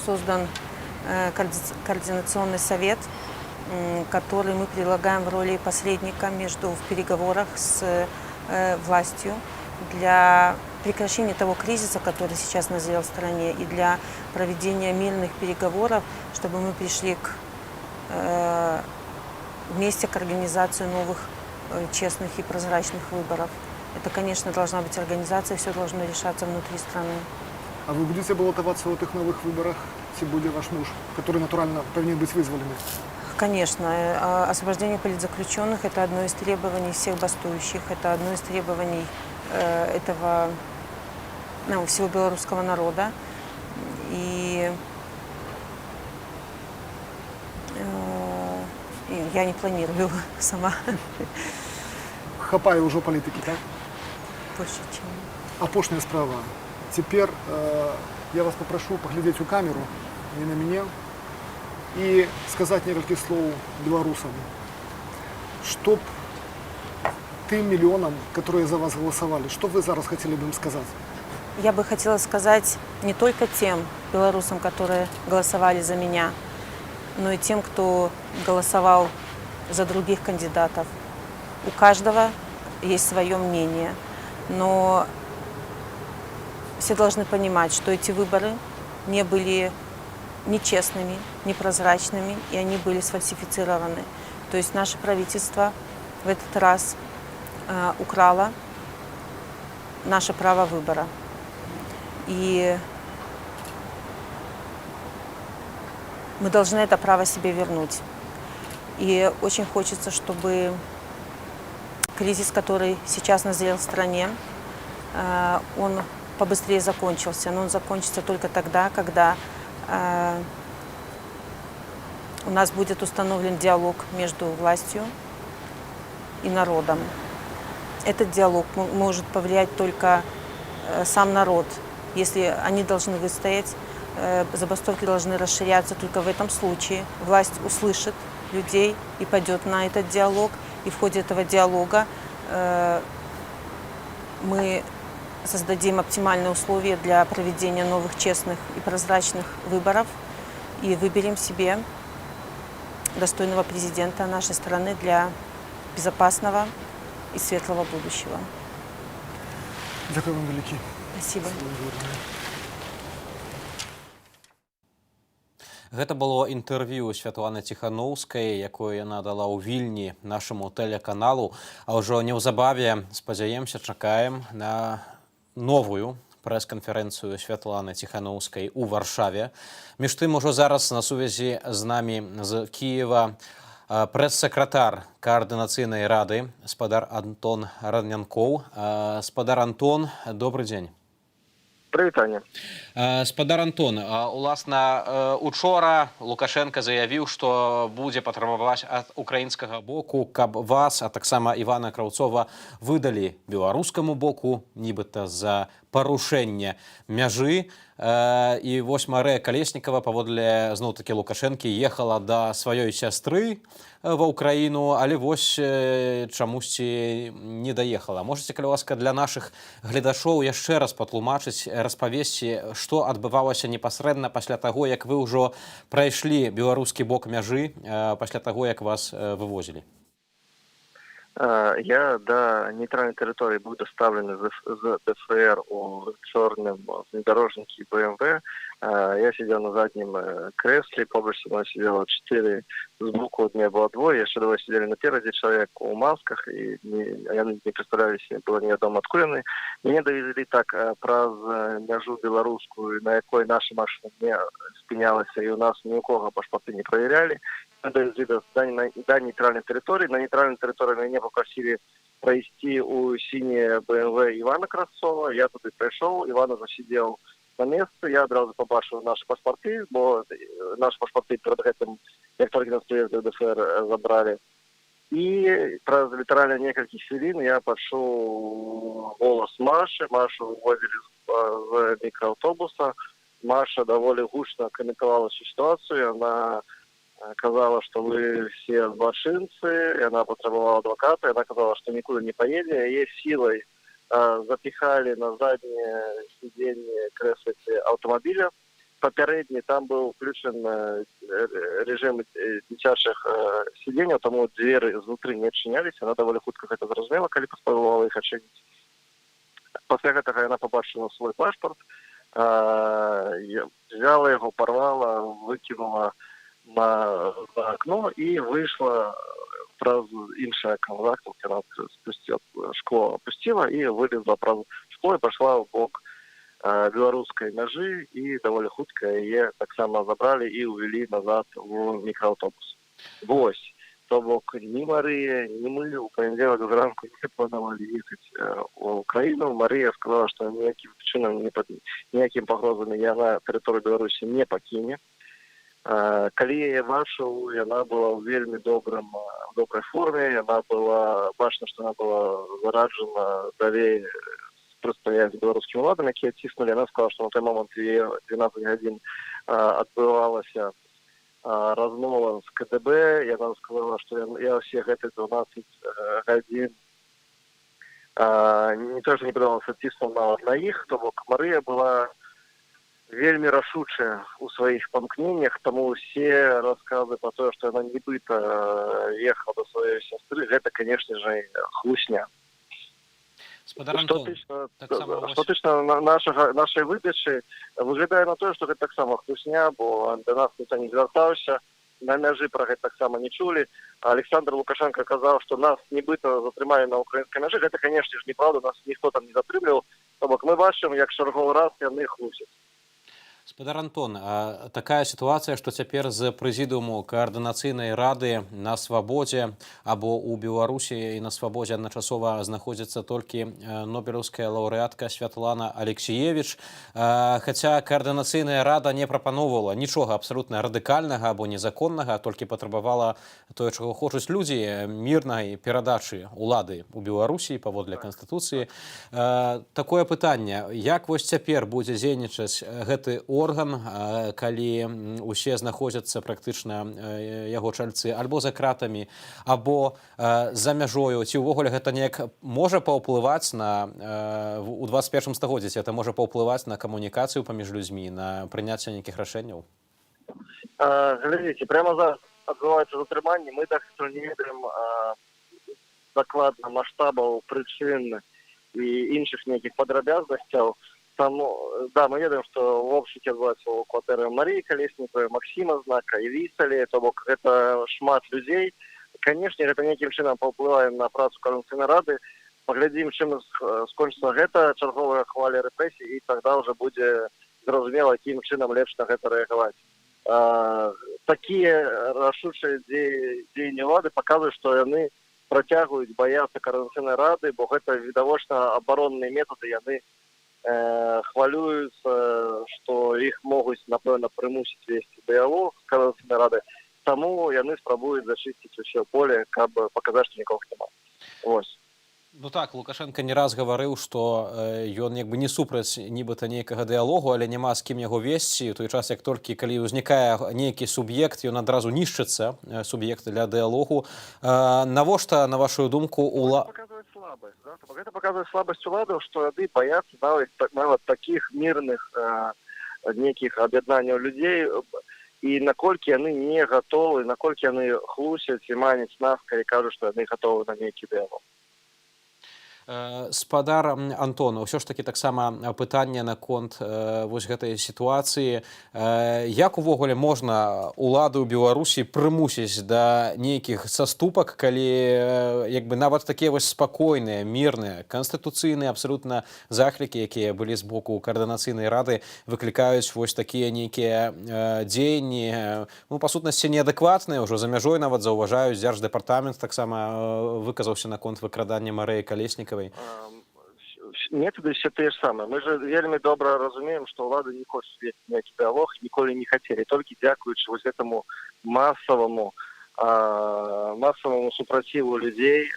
создан координационный совет, который мы предлагаем в роли посредника в переговорах с властью для прекращения того кризиса, который сейчас назрел в стране, и для проведения мирных переговоров, чтобы мы пришли вместе к организации новых честных и прозрачных выборов. Это, конечно, должна быть организация, все должно решаться внутри страны. А вы будете баллотоваться в этих новых выборах, если будет ваш муж, который, натурально, повинен быть вызволенным? Конечно. Освобождение политзаключенных – это одно из требований всех бастующих, это одно из требований всего белорусского народа. И я не планирую сама. Хапаю уже политики, так? Больше, чем... Апошняя справа. Теперь я вас попрошу поглядеть у камеру, не на меня, и сказать несколько слов белорусам, чтоб тем миллионам, которые за вас голосовали, что вы зараз хотели бы им сказать? Я бы хотела сказать не только тем белорусам, которые голосовали за меня, но и тем, кто голосовал за других кандидатов. У каждого есть свое мнение, но все должны понимать, что эти выборы не были нечестными, непрозрачными, и они были сфальсифицированы. То есть наше правительство в этот раз украло наше право выбора. И мы должны это право себе вернуть. И очень хочется, чтобы кризис, который сейчас назрел в стране, он побыстрее закончился. Но он закончится только тогда, когда у нас будет установлен диалог между властью и народом. Этот диалог может повлиять только сам народ. Если они должны выстоять, забастовки должны расширяться, только в этом случае власть услышит людей и пойдет на этот диалог. И в ходе этого диалога мы создадим оптимальные условия для проведения новых честных и прозрачных выборов и выберем себе достойного президента нашей страны для безопасного и светлого будущего. Дякую вам велике. Спасибо. Гэта было інтэрв'ю Святланы Ціханоўскай, якое яна дала ў Вільні нашаму тэлеканалу. А ўжо неўзабаве, спадзяемся, чакаем на новую прэс-канферэнцыю Святланы Ціханоўскай у Варшаве. Між тым, ужо зараз на сувязі з намі з Кіева прэс-сакратар Каардынацыйнай рады, спадар Антон Раднянкоў. Спадар Антон, добры дзень. Прывітанне. Спадар Антон, уласна, учора Лукашенко заявіў, што будзе патрабаваць ад украінскага боку, каб вас, а таксама Івана Краўцова, выдалі беларускаму боку, нібыта за парушэнне мяжы. І вось Марыя Калеснікава, паводле зноў-такі Лукашэнкі, ехала да сваёй сястры ва ўкраіну, але вось чамусьці не даехала. Можаце, калі ласка, для нашых гледачоў яшчэ раз патлумачыць, распавесці, што адбывалася непасрэдна пасля таго, як вы ўжо прайшлі беларускі бок мяжы, пасля таго, як вас вывозілі? Я до нейтральной территории был доставлен з ДФР у черном внедорожнике БМВ. Я сидел на заднем кресле, побольше со мной сидело 4, сбоку от меня было 2, еще 2 сидели на первой, человек в масках, и они не представляли себе, было неведомо откуда. Меня довезли так праз мяжу белорусскую, на якой наша машина не спинялась, и у нас ни у кого паспорты не проверяли. Довезли до нейтральной территории. На нейтральной территории меня попросили пройти у синей БМВ Ивана Красцова. Я туда пришел, Иван уже сидел на месте. Я одразу побачив наши паспорты, бо наши паспорты перед этим, як только нас приехали в ДФР, забрали. И про литерально несколько хвилин я пошел голос Маши. Машу вывозили з микроавтобуса. Маша довольно гучно комментовала всю ситуацию. Она казала, что вы все злочинцы, и она потребовала адвоката, и она сказала, что никуда не поедет. Ей силой запихали на заднее сиденье кресла автомобиля. Попередний там был включен режим дитячих сидений, тому двери изнутри не отчинялись. Она довольно хутко это зразумела, когда поспробовала их отчинить. После этого она побачила свой паспорт, взяла его, порвала, выкинула на окно и вышла праз іншае окно. Она спустила, шкло опустила и вылезла праз шкло и пошла в бок белорусской мяжи, и довольно хутко ее так само забрали и увели назад в микроавтобус. Вось. То бок ни Мария, ни мы у понедельника зранку не планировали ехать в Украину. Мария сказала, что никаким причинам, никаким погрозам я на территорию Беларуси не покине. Калі я яе бачыў, яна была ў вельмі добрай форме, яна была бачна, што яна была зараджана далей прадстаўляць беларускім уладам, якія ціснулі. Яна сказала, што на той момант 12 гадзін адбывалася размова з КДБ. Яна сказала, што я ўсе гэтыя 12 гадзін не то, што не падавалася, ціснуў нават на іх. То бок Марыя была вельмі рашучая у своих памкнениях, тому все рассказы про то, что она нібыта ехала до своей сестры, это, конечно же, хлусня. Что тычна нашей выдачи, выглядае на то, что это так само хлусня, бо до нас ніхто не звяртаўся, на мяжы про гэта так само не чулі. Александр Лукашенко казаў, что нас нібыта затрымалі на украінскай мяжы. Это, конечно же, неправда, нас ніхто там не затрымліваў. То бок мы бачым, як чарговы раз яны хлусяць. Спадар Антон, такая сітуацыя, што цяпер з прэзідыуму Каардынацыйнай рады на свабодзе або ў Беларусі і на свабодзе адначасова знаходзіцца толькі нобелеўская лаўрэатка Святлана Алексіевіч. Хаця Каардынацыйная рада не прапаноўвала нічога абсалютна радыкальнага або незаконнага, толькі патрабавала тое, чаго хочуць людзі, мірнай перадачы улады ў Беларусі паводле Канстытуцыі. Такое пытанне, як вось цяпер будзе дзейнічаць гэты орган, орган, калі усе знаходзяцца практычна яго чальцы альбо за кратамі, або за мяжою, ці ўвогуле гэта неяк можа паўплываць на у 21 стагоддзі, это можа паўплываць на камунікацыю паміж людзьмі, на прыняцце нейкіх рашэнняў? Глядзіце, прямо зараз адбываецца затрыманне, мы так што не ведаем дакладна маштабаў, прычын і іншых нейкіх падрабязнасцяў. Тому, да, мы ведаем, што в обшуке адбываецца ў кватэры Марыі Калесніковай, Максіма Знака і Вісалі, то бок гэта шмат людзей. Канешне, гэта нейкім чынам паўплывае на працу Коордынацыйнай рады. Паглядзім, чым скончыцца гэта чарговая хваля рэпрэсій, і тогда ўжо будзе зразумела, якім чынам лепш на гэта рэагаваць. Такія рашучыя дзеянні ўлады паказваюць, што яны працягваюць баяцца Коордынацыйнай рады, бо гэта відавочна абаронныя метады, яны хвалююцца, што іх могуць, напэўна, прымусіць весці дыялог з Коордынацыйнай рады, таму яны спрабуюць зачысціць усё поле, каб паказаць, што нікога няма. Вось. Ну так, Лукашенко не раз гаварыў, што ён як бы не супраць нібыта нейкага дыялогу, але няма з кім яго весці. У той час, як толькі калі ўзнікае нейкі суб'ект, ён адразу нішчыцца, суб'ект для дыялогу. Навошта, на вашу думку, Гэта паказвае слабасць уладаў, што яны баяцца нават такіх мірных нейкіх аб'яднанняў людзей, і наколькі яны не гатовы, наколькі яны хлусяць і маняць нас, калі кажуць, што яны гатовы на нейкі дыялог. Спадар Антон, ўсё ж такі таксама пытанне наконт вось гэтай сітуацыі. Як увогуле можна уладу ў Беларусі прымусіць да нейкіх саступак, калі як бы нават такія вось спакойныя, мірныя, канстытуцыйныя абсалютна заклікі, якія былі з боку Коордынацыйнай рады, выклікаюць вось такія нейкія дзеянні, ну, па сутнасці, неадэкватныя, ўжо за мяжой нават заўважаюць, Дзярждэпартамент таксама выказаўся наконт выкрадання Марыі Калеснікавай. Методы все те ж самые. Мы же вельмі добра разумеем, что улады не хочуць весці нейкі дыялог, ніколі не хацелі. Толькі дзякуючы вось гэтаму массовому супротиву людей,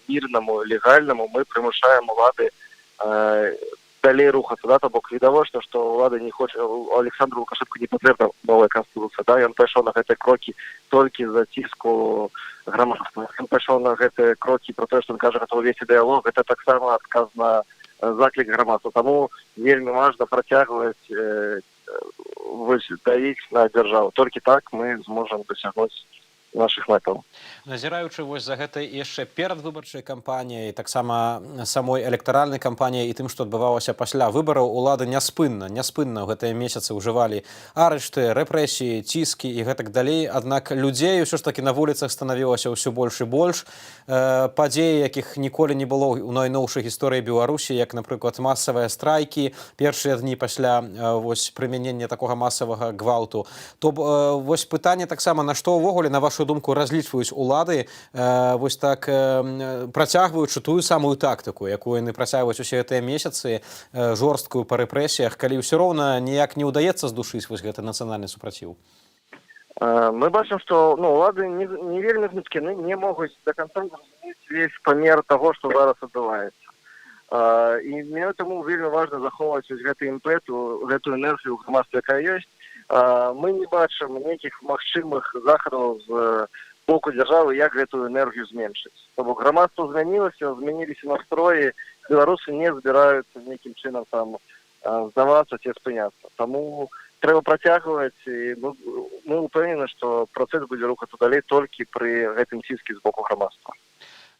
мирному, легальному, мы примушаем улады далей рухацца. Да? То бок відавочна, што улада не хоча, Александру Лукашенко не патрэбна новая конституцыя. Да? Ён пайшоў на гэтыя крокі толькі за ціску грамадства. Ён пайшоў на гэтыя крокі про тое, што ён кажа, гатовы весці дыялог. Гэта таксама адказ на заклік грамадства. Таму вельмі важна працягваць давіць на дзяржаву. Толькі так мы зможам дасягнуць наших мэтаў. Назіраючы вось за гэтай яшчэ перадвыбарчай кампаніяй, таксама самой электаральнай кампаніяй і тым, што адбывалася пасля выбараў, улады няспынна ў гэтыя месяцы ўжывалі арышты, рэпрэсіі, ціскі і гэтак далей. Аднак людзей ўсё ж такі на вуліцах станавілася ўсё больш і больш. Падзеі, якіх ніколі не было ў найноўшай гісторыі Беларусі, як, напрыклад, масавыя страйкі, першыя дні пасля вось прымянення такога масавага гвалту. То вось пытанне таксама, на што ўвогуле, на вашу думку, разлічваюць улады, вось так працягваючы тую самую тактыку, якую яны працягваюць усе гэтыя месяцы, жорсткую па рэпрэсіях, калі ўсё роўна ніяк не ўдаецца здушыць вось гэты нацыянальны супраціў? Мы бачым, што улады не вельмі гнуткія, не могуць да канца зразумець весь памер таго, што зараз адбываецца. І мне таму вельмі важна захоўваць гэты імпэт, гэтую энергію ў грамадстве, якая ёсць. Мы не бачым нейкіх магчымых захадаў з боку дзяржавы, як гэтую энергію зменшыць. То бок грамадства змяніліся настроі, беларусы не збіраюцца нейкім чынам там здавацца ці спыняцца. Таму трэба працягваць, і мы ўпэўнены, што працэс будзе рухацца далей толькі пры гэтым ціскі з боку грамадства.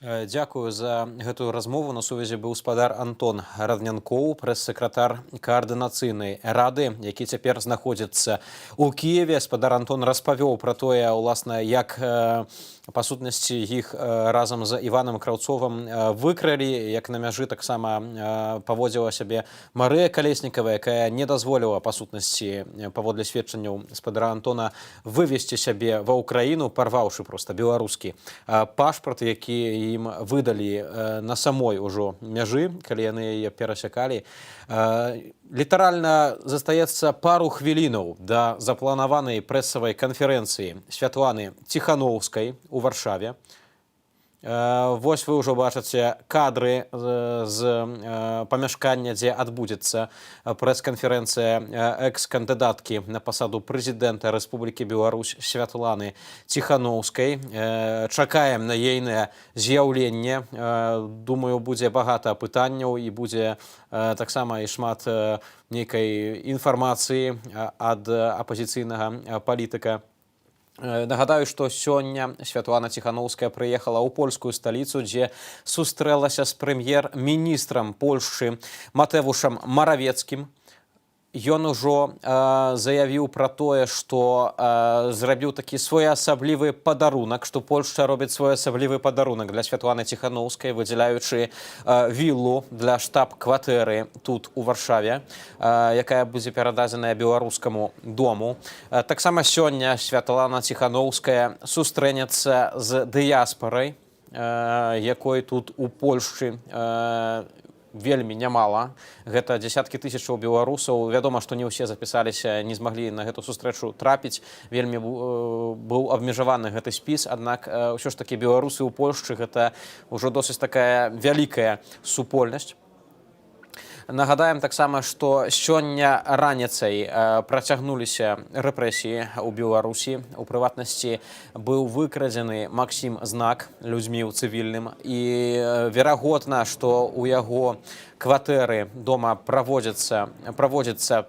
Дзякую за гэтую размову. На сувязі быў спадар Антон Раднянкоў, прэс-сакратар Коордынацыйнай рады, які цяпер знаходзіцца ў Кіеве. Спадар Антон распавёў пра тое, уласна, як па сутнасці іх разам з Іванам Краўцовым выкралі, як на мяжы таксама паводзіла сябе Марыя Калеснікава, якая не дазволіла, па сутнасці, паводле сведчанняў спадара Антона, вывесці сябе ва ўкраіну, парваўшы проста беларускі пашпарт, які ім выдалі на самой ужо мяжы, калі яны яе перасякалі. Літаральна застаецца пару хвілінаў да запланаванай прэсавай канферэнцыі Святланы Ціханоўскай у Варшаве. Вось вы ўжо бачыце кадры з памяшкання, дзе адбудзецца прэс-канферэнцыя экс-кандыдаткі на пасаду прэзідэнта Рэспублікі Беларусь Святланы Ціханаўскай. Чакаем на ейнае з'яўленне. Думаю, будзе багата пытанняў і будзе таксама і шмат нейкай інфармацыі ад апазіцыйнага палітыка. Нагадаю, што сёння Святлана Ціханаўская прыехала ў польскую сталіцу, дзе сустрэлася з прэм'ер-міністрам Польшчы Матэвушам Маравецкім. Ён ужо заявіў пра тое, што зрабіў такі своеасаблівы падарунак, што Польшча робіць своеасаблівы падарунак для Святланы Ціханаўскай, выдзяляючы віллу для штаб-кватэры тут у Варшаве, якая будзе перададзеная беларускаму дому. Таксама сёння Святлана Ціханаўская сустрэнецца з дыяспарай, якой тут у Польшчы вельмі нямала. Гэта дзесяткі тысячаў беларусаў. Вядома, што не ўсе запісаліся, не змаглі на гэту сустрэчу трапіць. Вельмі быў абмежаваны гэты спіс, аднак ўсё ж такі беларусы ў Польшчы гэта ўжо досыць такая вялікая супольнасць. Нагадаем таксама, што сёння раніцай працягнуліся рэпрэсіі ў Беларусі. У прыватнасці быў выкрадзены Максім Знак людзьмі ў цывільным. І верагодна, што ў яго кватэры дома праводзіцца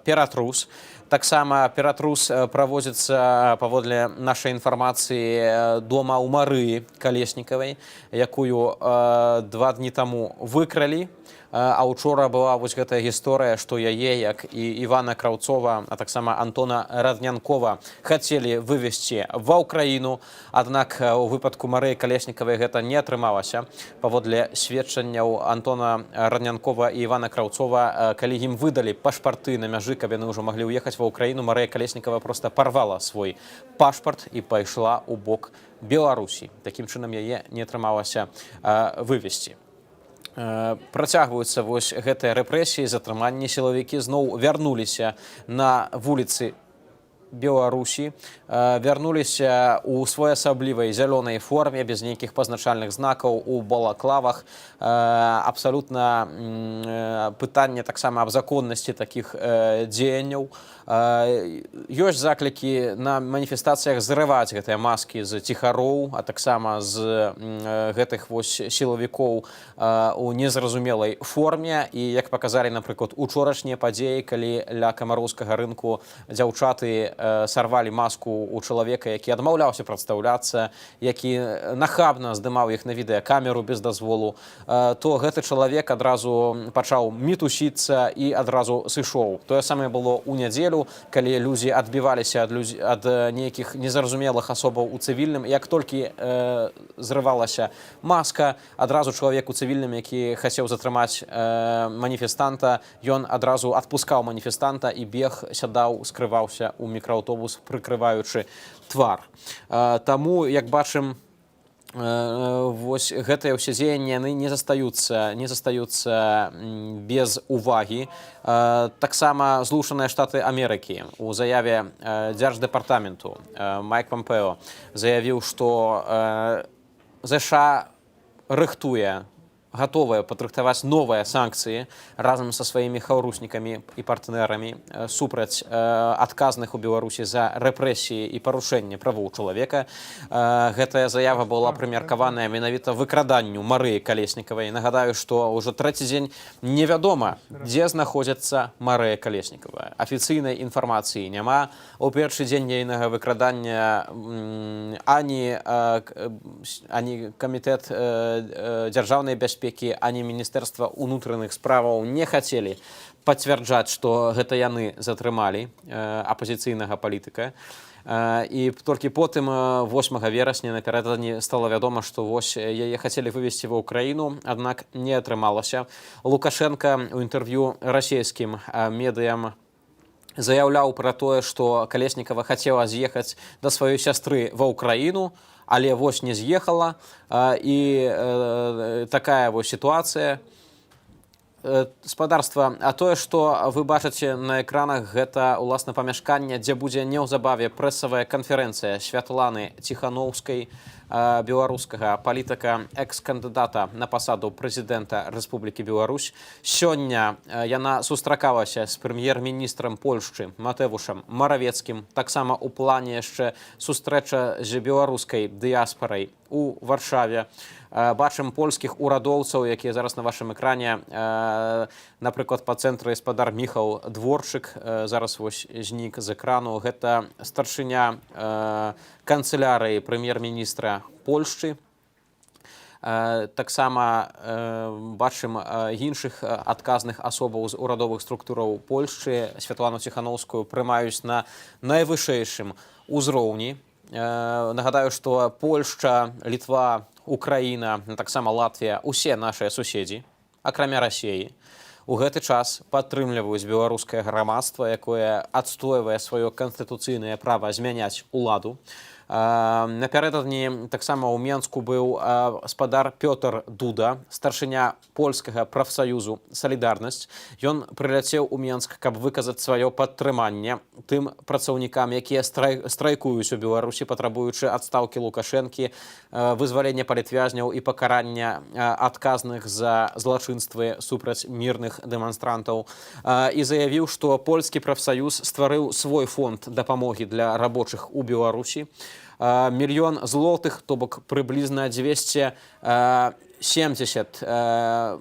ператрус. Таксама ператрус праводзіцца, паводле нашай інфармацыі, дома ў Марыі Калеснікавай, якую 2 дні таму выкралі. А учора была вось гэтая гісторыя, што яе, як і Івана Краўцова, а таксама Антона Раднянкова хацелі вывезці ва ўкраіну. Аднак у выпадку Марыі Калеснікавай гэта не атрымалася. Паводле сведчанняў Антона Раднянкова і Івана Краўцова, калі ім выдалі пашпарты на мяжы, каб яны ўжо маглі ўехаць ва ўкраіну, Марыя Калеснікава проста парвала свой пашпарт і пайшла ў бок Беларусі. Такім чынам яе не атрымалася вывезці. Працягваюцца вось гэтыя рэпрэсіі, затрыманні. Сілавікі зноў вярнуліся на вуліцы Беларусі, вярнуліся ў своеасаблівай зялёнай форме, без нейкіх пазначальных знакаў, у балаклавах. Абсалютна пытанне таксама аб законнасці такіх дзеянняў. Ёсць заклікі на маніфестацыях зрываць гэтыя маскі з ціхароў, а таксама з гэтых вось сілавікоў у незразумелай форме. І як паказалі, напрыклад, учорашнія падзеі, калі ля камароўскага рынку дзяўчаты сарвалі маску у чалавека, які адмаўляўся прадстаўляцца, які нахабна здымаў іх на відэакамеру без дазволу, то гэты чалавек адразу пачаў мітусіцца і адразу сышоў. Тое самае было ў нядзелю, калі людзі адбіваліся ад нейкіх незразумелых асобаў у цывільным. Як толькі зрывалася маска, адразу чалавек у цывільным, які хацеў затрымаць маніфестанта, ён адразу адпускаў маніфестанта і бег, сядаў, скрываўся ў мікрааўтобус, прыкрываючы твар. Таму, як бачым, вось гэтыя ўсе дзеянні яны не застаюцца без увагі. Таксама Злучаныя Штаты Амерыкі у заяве дзярждэпартаменту Майк Помпео заявіў, што ЗША рыхтуе, гатовыя падрыхтаваць новыя санкцыі разам са сваімі хаўруснікамі і партнэрамі супраць адказных у Беларусі за рэпрэсіі і парушэнне правоў чалавека. Гэтая заява была прымеркаваная менавіта выкраданню Марыі Калеснікавай. Нагадаю, што ўжо 3-й дзень невядома, дзе знаходзіцца Марыя Калеснікава. Афіцыйнай інфармацыі няма. У першы дзень ейнага выкрадання ані камітэт дзяржаўнай бяспекі, ані Міністэрства ўнутраных справаў не хацелі пацвярджаць, што гэта яны затрымалі апазіцыйнага палітыка. І толькі потым 8 верасня напярэдадні стала вядома, што вось яе хацелі вывезці ва ўкраіну, аднак не атрымалася. Лукашенка ў інтэрв'ю расійскім медыям заяўляў пра тое, што Калеснікава хацела з'ехаць да сваёй сястры ва ўкраіну, але вось не з'ехала. І такая вось сітуацыя. спадарства, а тое, што вы бачыце на экранах, гэта ўласна памяшканне, дзе будзе неўзабаве прэсавая канферэнцыя Святланы Ціханаўскай, беларускага палітыка, экс-кандыдата на пасаду прэзідэнта Рэспублікі Беларусь. Сёння яна сустракалася з прэм'ер-міністрам Польшчы Матэвушам Маравецкім. Таксама ў плане яшчэ сустрэча з беларускай дыяспарай у Варшаве. Бачым польскіх урадоўцаў, якія зараз на вашым экране. Напрыклад, па цэнтры спадар Міхал Дворчык зараз вось знік з экрану. Гэта старшыня канцылярыі прэм'ер-міністра Польшчы. Таксама бачым іншых адказных асобаў з урадовых структураў Польшчы. Святлану Ціханаўскую прымаюць на найвышэйшым узроўні. Нагадаю, што Польшча, Літва, Украіна, таксама Латвія, усе нашыя суседзі, акрамя Расіі, у гэты час падтрымліваюць беларускае грамадства, якое адстойвае сваё канстытуцыйнае права змяняць уладу. Напярэдадні таксама ў Менску быў спадар Пётр Дуда, старшыня польскага прафсаюзу «Салідарнасць». Ён прыляцеў у Менск, каб выказаць сваё падтрыманне тым працаўнікам, якія страйкуюць у Беларусі, патрабуючы адстаўкі Лукашэнкі, вызвалення палітвязняў і пакарання адказных за злачынствы супраць мірных дэманстрантаў. І заявіў, што польскі прафсаюз стварыў свой фонд дапамогі для рабочых у Беларусі. Мільён злотых, то бок прыблізна 270,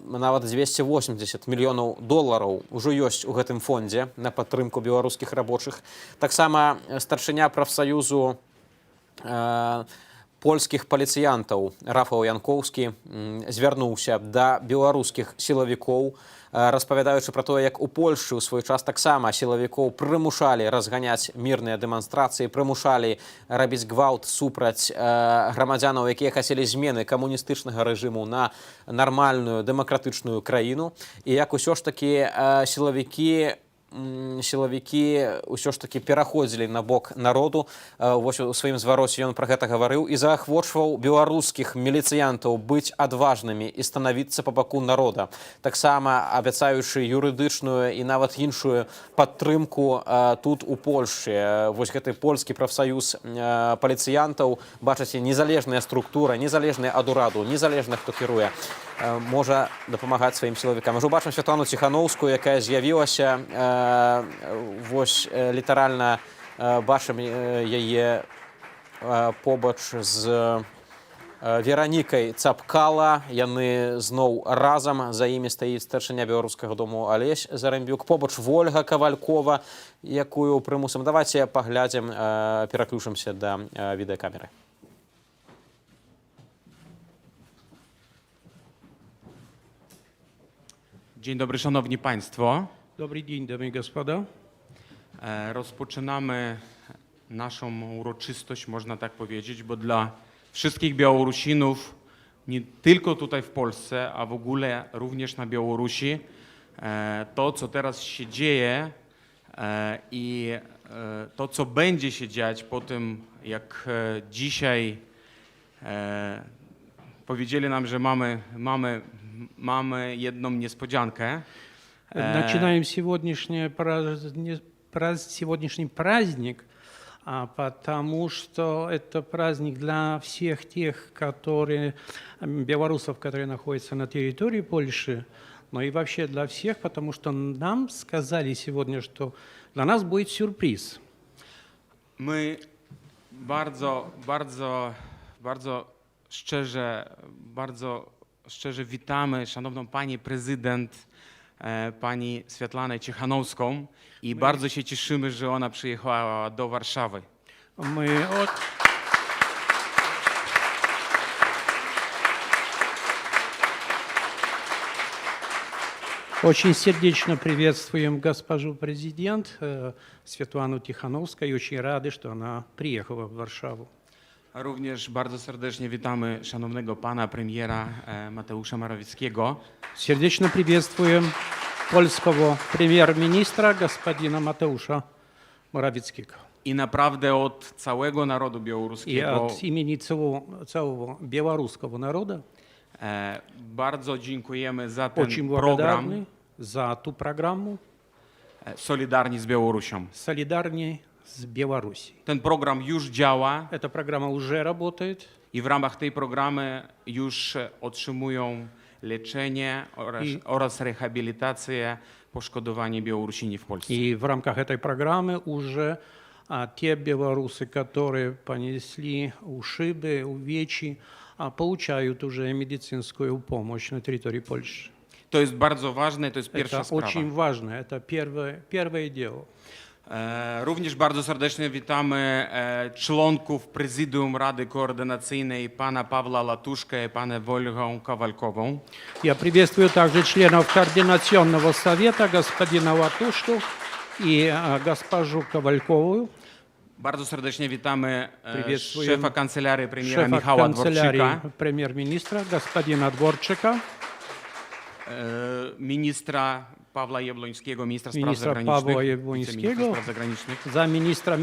нават 280 мільёнаў долараў ужо ёсць у гэтым фондзе на падтрымку беларускіх рабочых. Таксама старшыня прафсаюзу польскіх паліцыянтаў Рафал Янкоўскі звярнуўся да беларускіх сілавікоў, распавядаючы пра тое, як у Польшчы ў свой час таксама сілавікоў прымушалі разганяць мірныя дэманстрацыі, прымушалі рабіць гвалт супраць грамадзянаў, якія хацелі змены камуністычнага рэжыму на нармальную дэмакратычную краіну. І як усё ж такі сілавікі ўсё ж такі пераходзілі на бок народу. Вось у сваім звароце ён пра гэта гаварыў і заахвочваў беларускіх міліцыянтаў быць адважнымі і станавіцца па баку народа. Таксама абяцаючы юрыдычную і нават іншую падтрымку тут у Польшчы. Вось гэты польскі прафсаюз паліцыянтаў, бачыце, незалежная структура, незалежная ад ураду, незалежна хто кіруе, можа дапамагаць сваім сілавікам. Ужо бачым Святлану Ціханаўскую, якая з'явілася. Вось літаральна бачым яе побач з Веранікай Цапкала. Яны зноў разам, за імі стаіць старшыня беларускага дому Алесь Зарэмбюк. Побач Вольга Кавалькова, якую прымусам. Давайте паглядзім, пераключымся да відэакамеры. Dzień dobry, szanowni państwo. Dobry dzień, damy i gospoda. Rozpoczynamy naszą uroczystość, można tak powiedzieć, bo dla wszystkich Białorusinów, nie tylko tutaj w Polsce, a w ogóle również na Białorusi, to, co teraz się dzieje i to, co będzie się dziać po tym, jak dzisiaj powiedzieli nam, że mamy jedną niespodziankę. Начинаем сегодняшний праздник, потому что это праздник для всех тех, белорусов, которые находятся на территории Польши, но и вообще для всех, потому что нам сказали сегодня, что для нас будет сюрприз. My bardzo szczerze witamy szanowną pani prezydent, pani Światlanę Cichanowską i bardzo się cieszymy, że ona przyjechała do Warszawy. Очень сердечно приветствуем госпожу президент Светлану Тихановскую и очень рады, что она приехала в Варшаву. Również bardzo serdecznie witamy szanownego pana premiera Mateusza Morawieckiego. Сердечно приветствуем польского премьер-министра господина Mateusza Morawieckiego. I naprawdę od całego narodu białoruskiego. I od imieni całego białoruskiego narodu. Bardzo dziękujemy za ten program. за ту программу Solidarni z Białorusią. «Солидарней с Белоруссией». Ten program już działa Эта программа уже работает. i w ramach tej programy już otrzymują leczenie oraz rehabilitację poszkodowani Białorusini w Polsce. И в рамках этой программы уже те белорусы, которые понесли ушибы, увечья, получают уже медицинскую помощь на территории Польши. To jest bardzo ważne, to jest pierwsza Это sprawa. очень важно, это первое дело. Również bardzo serdecznie witamy członków Prezydium Rady Koordynacyjnej, pana Pawła Latuszka i pana Wolgę Kowalkową. Я приветствую также членов Координационного совета, господина Латушку и госпожу Ковалькову. Bardzo serdecznie witamy Приветствуем szefa kancelarii premiera шефа Michała канцелярии Dworczyka, премьер-министра, господина Дворчика, ministra Pawła Jabłońskiego, ministra spraw министра zagranicznych, Павла wiceministra Яблонского, spraw zagranicznych. замминистра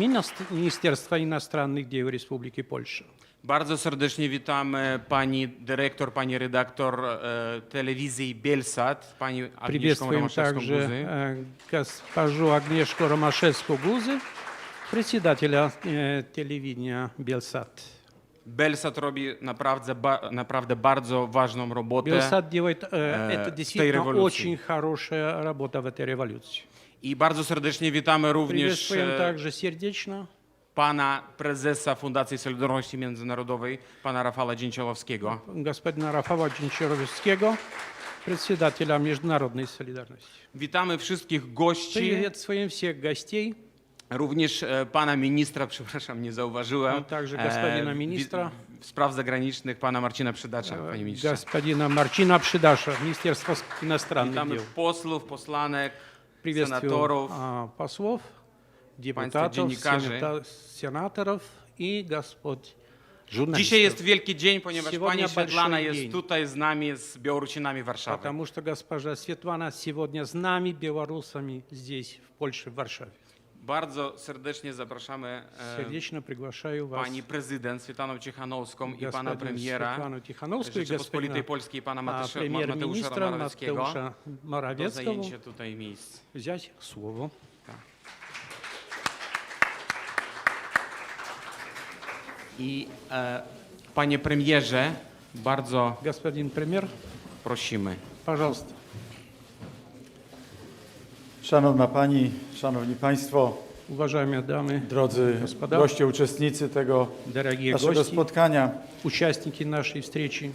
Министерства иностранных дел Республики Польша. Bardzo serdecznie witamy pani dyrektor, pani redaktor telewizji Bielsat, pani Agnieszkę Приветствуем также Romaszewską-Guzy. госпожу Агнешку Ромашевскую-Гузы, председателя телевидения Белсат. Belsat robi naprawdę bardzo ważną robotę Белсат делает, это w tej действительно rewolucji. очень хорошая работа в этой революции. I bardzo serdecznie witamy również Приветствуем также сердечно pana prezesa Fundacji Solidarności Międzynarodowej, pana Rafała Dzięciołowskiego. господина Рафала Джинчаровского, председателя Международной солидарности. Witamy wszystkich gości, Приветствуем всех гостей, również pana ministra, przepraszam, nie zauważyłem, a także господина министра, spraw zagranicznych, pana Marcina Przydacza, panie ministrze. господина Марчина Пшидаша, Министерство иностранных Witamy дел. posłów, poslanek, Приветствую senatorów, послов, państwa депутатов, dziennikarzy. сенаторов и господ журналистов. Dzisiaj jest wielki dzień, ponieważ Сегодня pani Świetlana большой jest день. tutaj z nami, z Białorusinami w Warszawie. Потому что госпожа Светлана сегодня с нами, белорусами, здесь, в Польше, в Варшаве. Bardzo serdecznie zapraszamy Сердечно приглашаю вас, pani prezydent Swietlaną Cichanowską i pana господина premiera Светлану Тихановскую и Rzeczypospolitej господина Polskiej, pana Mateusza премьер-министра Morawieckiego Матеуша do Моровецкого zajęcia tutaj miejsc. взять слово. I panie premierze, bardzo Господин премьер, prosimy. пожалуйста. Szanowna Pani, Szanowni Państwo, Уважаемые дамы, drodzy господа, goście, uczestnicy tego дорогие naszego гости, spotkania. участники нашей встречи.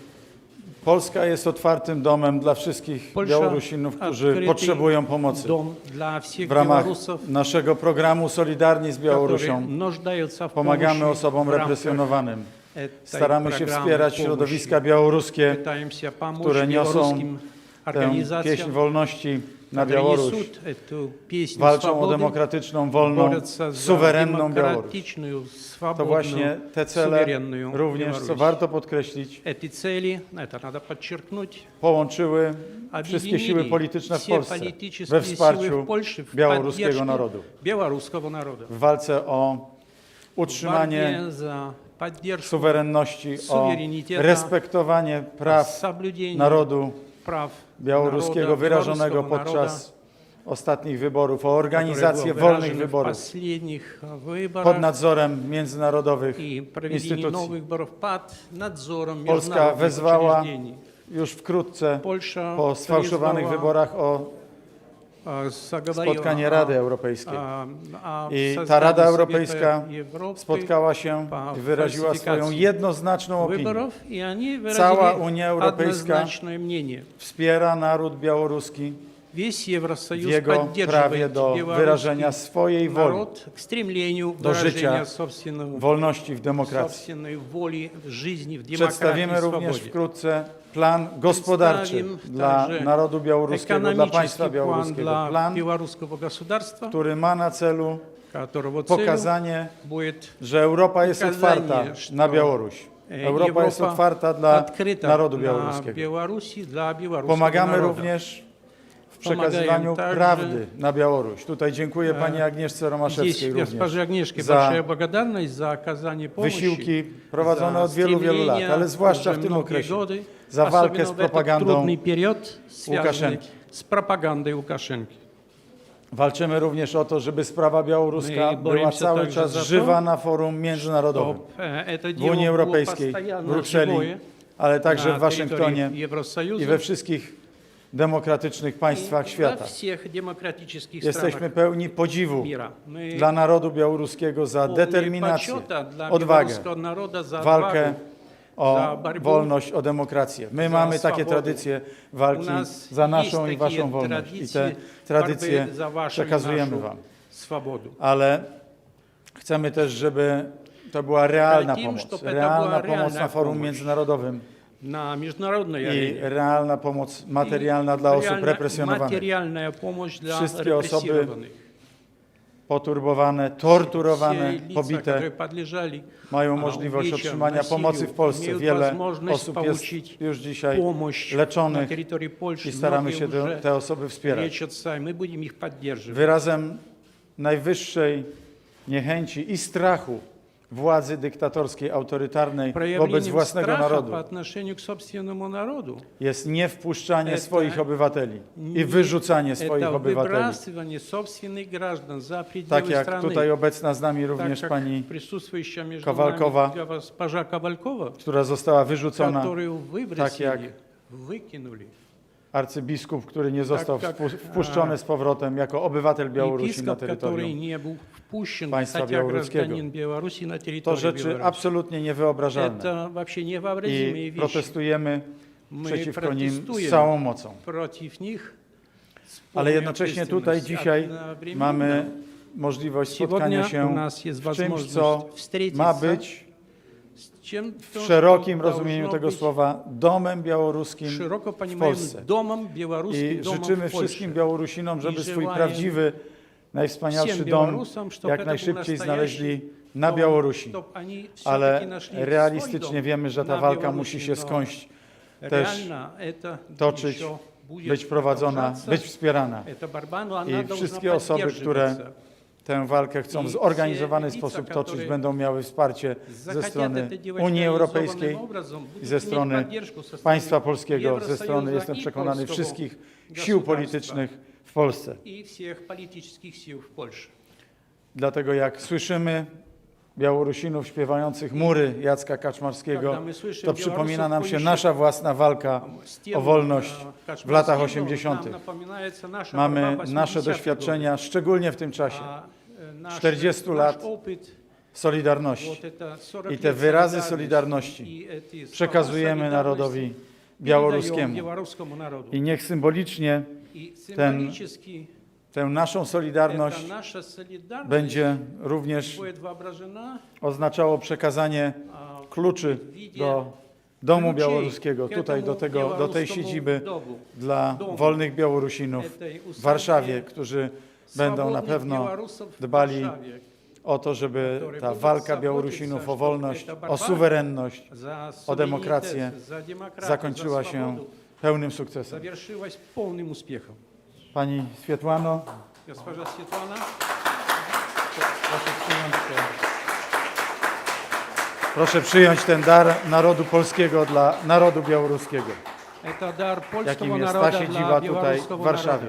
Polska jest otwartym domem dla wszystkich Polsza Białorusinów, którzy открытый potrzebują pomocy. дом для всех W ramach белорусов, naszego programu Solidarni z которые Białorusią нуждаются в pomagamy помощи osobom в рамках represjonowanym. этой Staramy się программы wspierać помощи. środowiska białoruskie, Pытаемся помочь które niosą белорусским tę организациям, pieśń wolności na которые Białoruś. несут эту песню Walczą o свободы, demokratyczną, wolną, борются за suwerenną Białoruś. демократичную, To свободную, właśnie te cele суверенную również, co Беларусь. warto podkreślić, Эти цели, это надо подчеркнуть, połączyły wszystkie siły объединили polityczne w все Polsce политические we силы wsparciu в Польше в białoruskiego поддержке narodu. белорусского народа. W walce o В utrzymanie борьбе за поддержку suwerenności, o суверенитета, respektowanie praw соблюдение narodu прав białoruskiego народа, wyrażonego белорусского podczas ostatnich wyborów, o народа, organizację которые было wolnych выражено в wyborów последних выборах pod nadzorem międzynarodowych и проведение instytucji. новых выборов под надзором Polska международных wezwała учреждений. już wkrótce Польша po sfałszowanych призвала, wyborach o заговорила spotkanie Rady Europejskiej. о I ta создании Rada Совета Europejska Европы spotkała się по i wyraziła swoją фальсификации jednoznaczną opinię. выборов, и они Cała выразили Unia Europejska однозначное мнение. wspiera naród białoruski Wесь w Евросоюз jego prawie поддерживает do wyrażenia белорусский swojej woli, народ к стремлению do życia выражения собственного, wolności w demokracji. собственной воли в жизни, в демократии Przedstawimy и również свободе. wkrótce plan gospodarczy Представим dla также narodu białoruskiego, dla państwa экономический план białoruskiego. для Plan, белорусского государства, który ma na celu которого целью pokazanie, будет że Europa jest pokazanie, otwarta że na Białoruś. Europa jest otwarta dla открыта narodu на białoruskiego. Беларуси, dla белорусского Pomagamy народа. również w przekazywaniu Pomagają prawdy na Białoruś. Tutaj dziękuję pani Agnieszce Здесь Romaszewskiej госпоже również Агнешке za большая благодарность за оказание помощи, wysiłki prowadzone за od wielu lat, стремление ale zwłaszcza уже w tym многие okresie годы, za walkę особенно z в этот propagandą трудный период, связанный Łukaszenki. z propagandy Łukaszenki. Walczymy również o to, żeby sprawa białoruska My była boimy się cały także czas za to, żywa na forum międzynarodowym w Unii Europejskiej, w Brukseli, ale także w Waszyngtonie i we wszystkich demokratycznych państwach świata. Jesteśmy pełni podziwu dla narodu białoruskiego za determinację, odwagę, walkę o wolność, o demokrację. My mamy takie tradycje walki za naszą i waszą wolność i te tradycje przekazujemy wam. Ale chcemy też, żeby to była realna pomoc na forum międzynarodowym i realna pomoc materialna dla osób represjonowanych. Wszystkie osoby poturbowane, torturowane, pobite mają możliwość otrzymania pomocy w Polsce. Wiele osób jest już dzisiaj leczonych i staramy się te osoby wspierać. Wyrazem najwyższej niechęci i strachu władzy dyktatorskiej, autorytarnej wobec własnego narodu jest niewpuszczanie swoich obywateli i wyrzucanie swoich obywateli. Tak jak tutaj obecna z nami również pani Kowalkowa, która została wyrzucona, tak jak arcybiskup, który nie został wpuszczony z powrotem jako obywatel Białorusi na terytorium państwa białoruskiego. To rzeczy absolutnie niewyobrażalne i protestujemy przeciwko nim z całą mocą. Ale jednocześnie tutaj dzisiaj mamy możliwość spotkania się w czymś, co ma być w szerokim rozumieniu tego słowa domem białoruskim w Polsce. I życzymy wszystkim Białorusinom, żeby swój prawdziwy, najwspanialszy dom jak najszybciej znaleźli na Białorusi. Ale realistycznie wiemy, że ta walka musi się skądś też toczyć, być prowadzona, być wspierana. I wszystkie osoby, które tę walkę chcą w zorganizowany sposób toczyć, będą miały wsparcie ze strony Unii Europejskiej i ze strony państwa polskiego, ze strony, jestem przekonany, wszystkich sił politycznych w Polsce. Dlatego jak słyszymy Białorusinów śpiewających mury Jacka Kaczmarskiego, to przypomina nam się nasza własna walka o wolność w latach 80. Mamy nasze doświadczenia, szczególnie w tym czasie, 40 lat Solidarności. I te wyrazy Solidarności przekazujemy narodowi białoruskiemu. I niech symbolicznie tę naszą solidarność będzie również oznaczało przekazanie kluczy do domu białoruskiego, tutaj do tej siedziby dla wolnych Białorusinów w Warszawie, którzy będą na pewno dbali o to, żeby ta walka Białorusinów o wolność, o suwerenność, o demokrację zakończyła się pełnym sukcesem. Pani Swietłano, proszę przyjąć ten dar narodu polskiego dla narodu białoruskiego, jakim jest ta siedziba tutaj w Warszawie,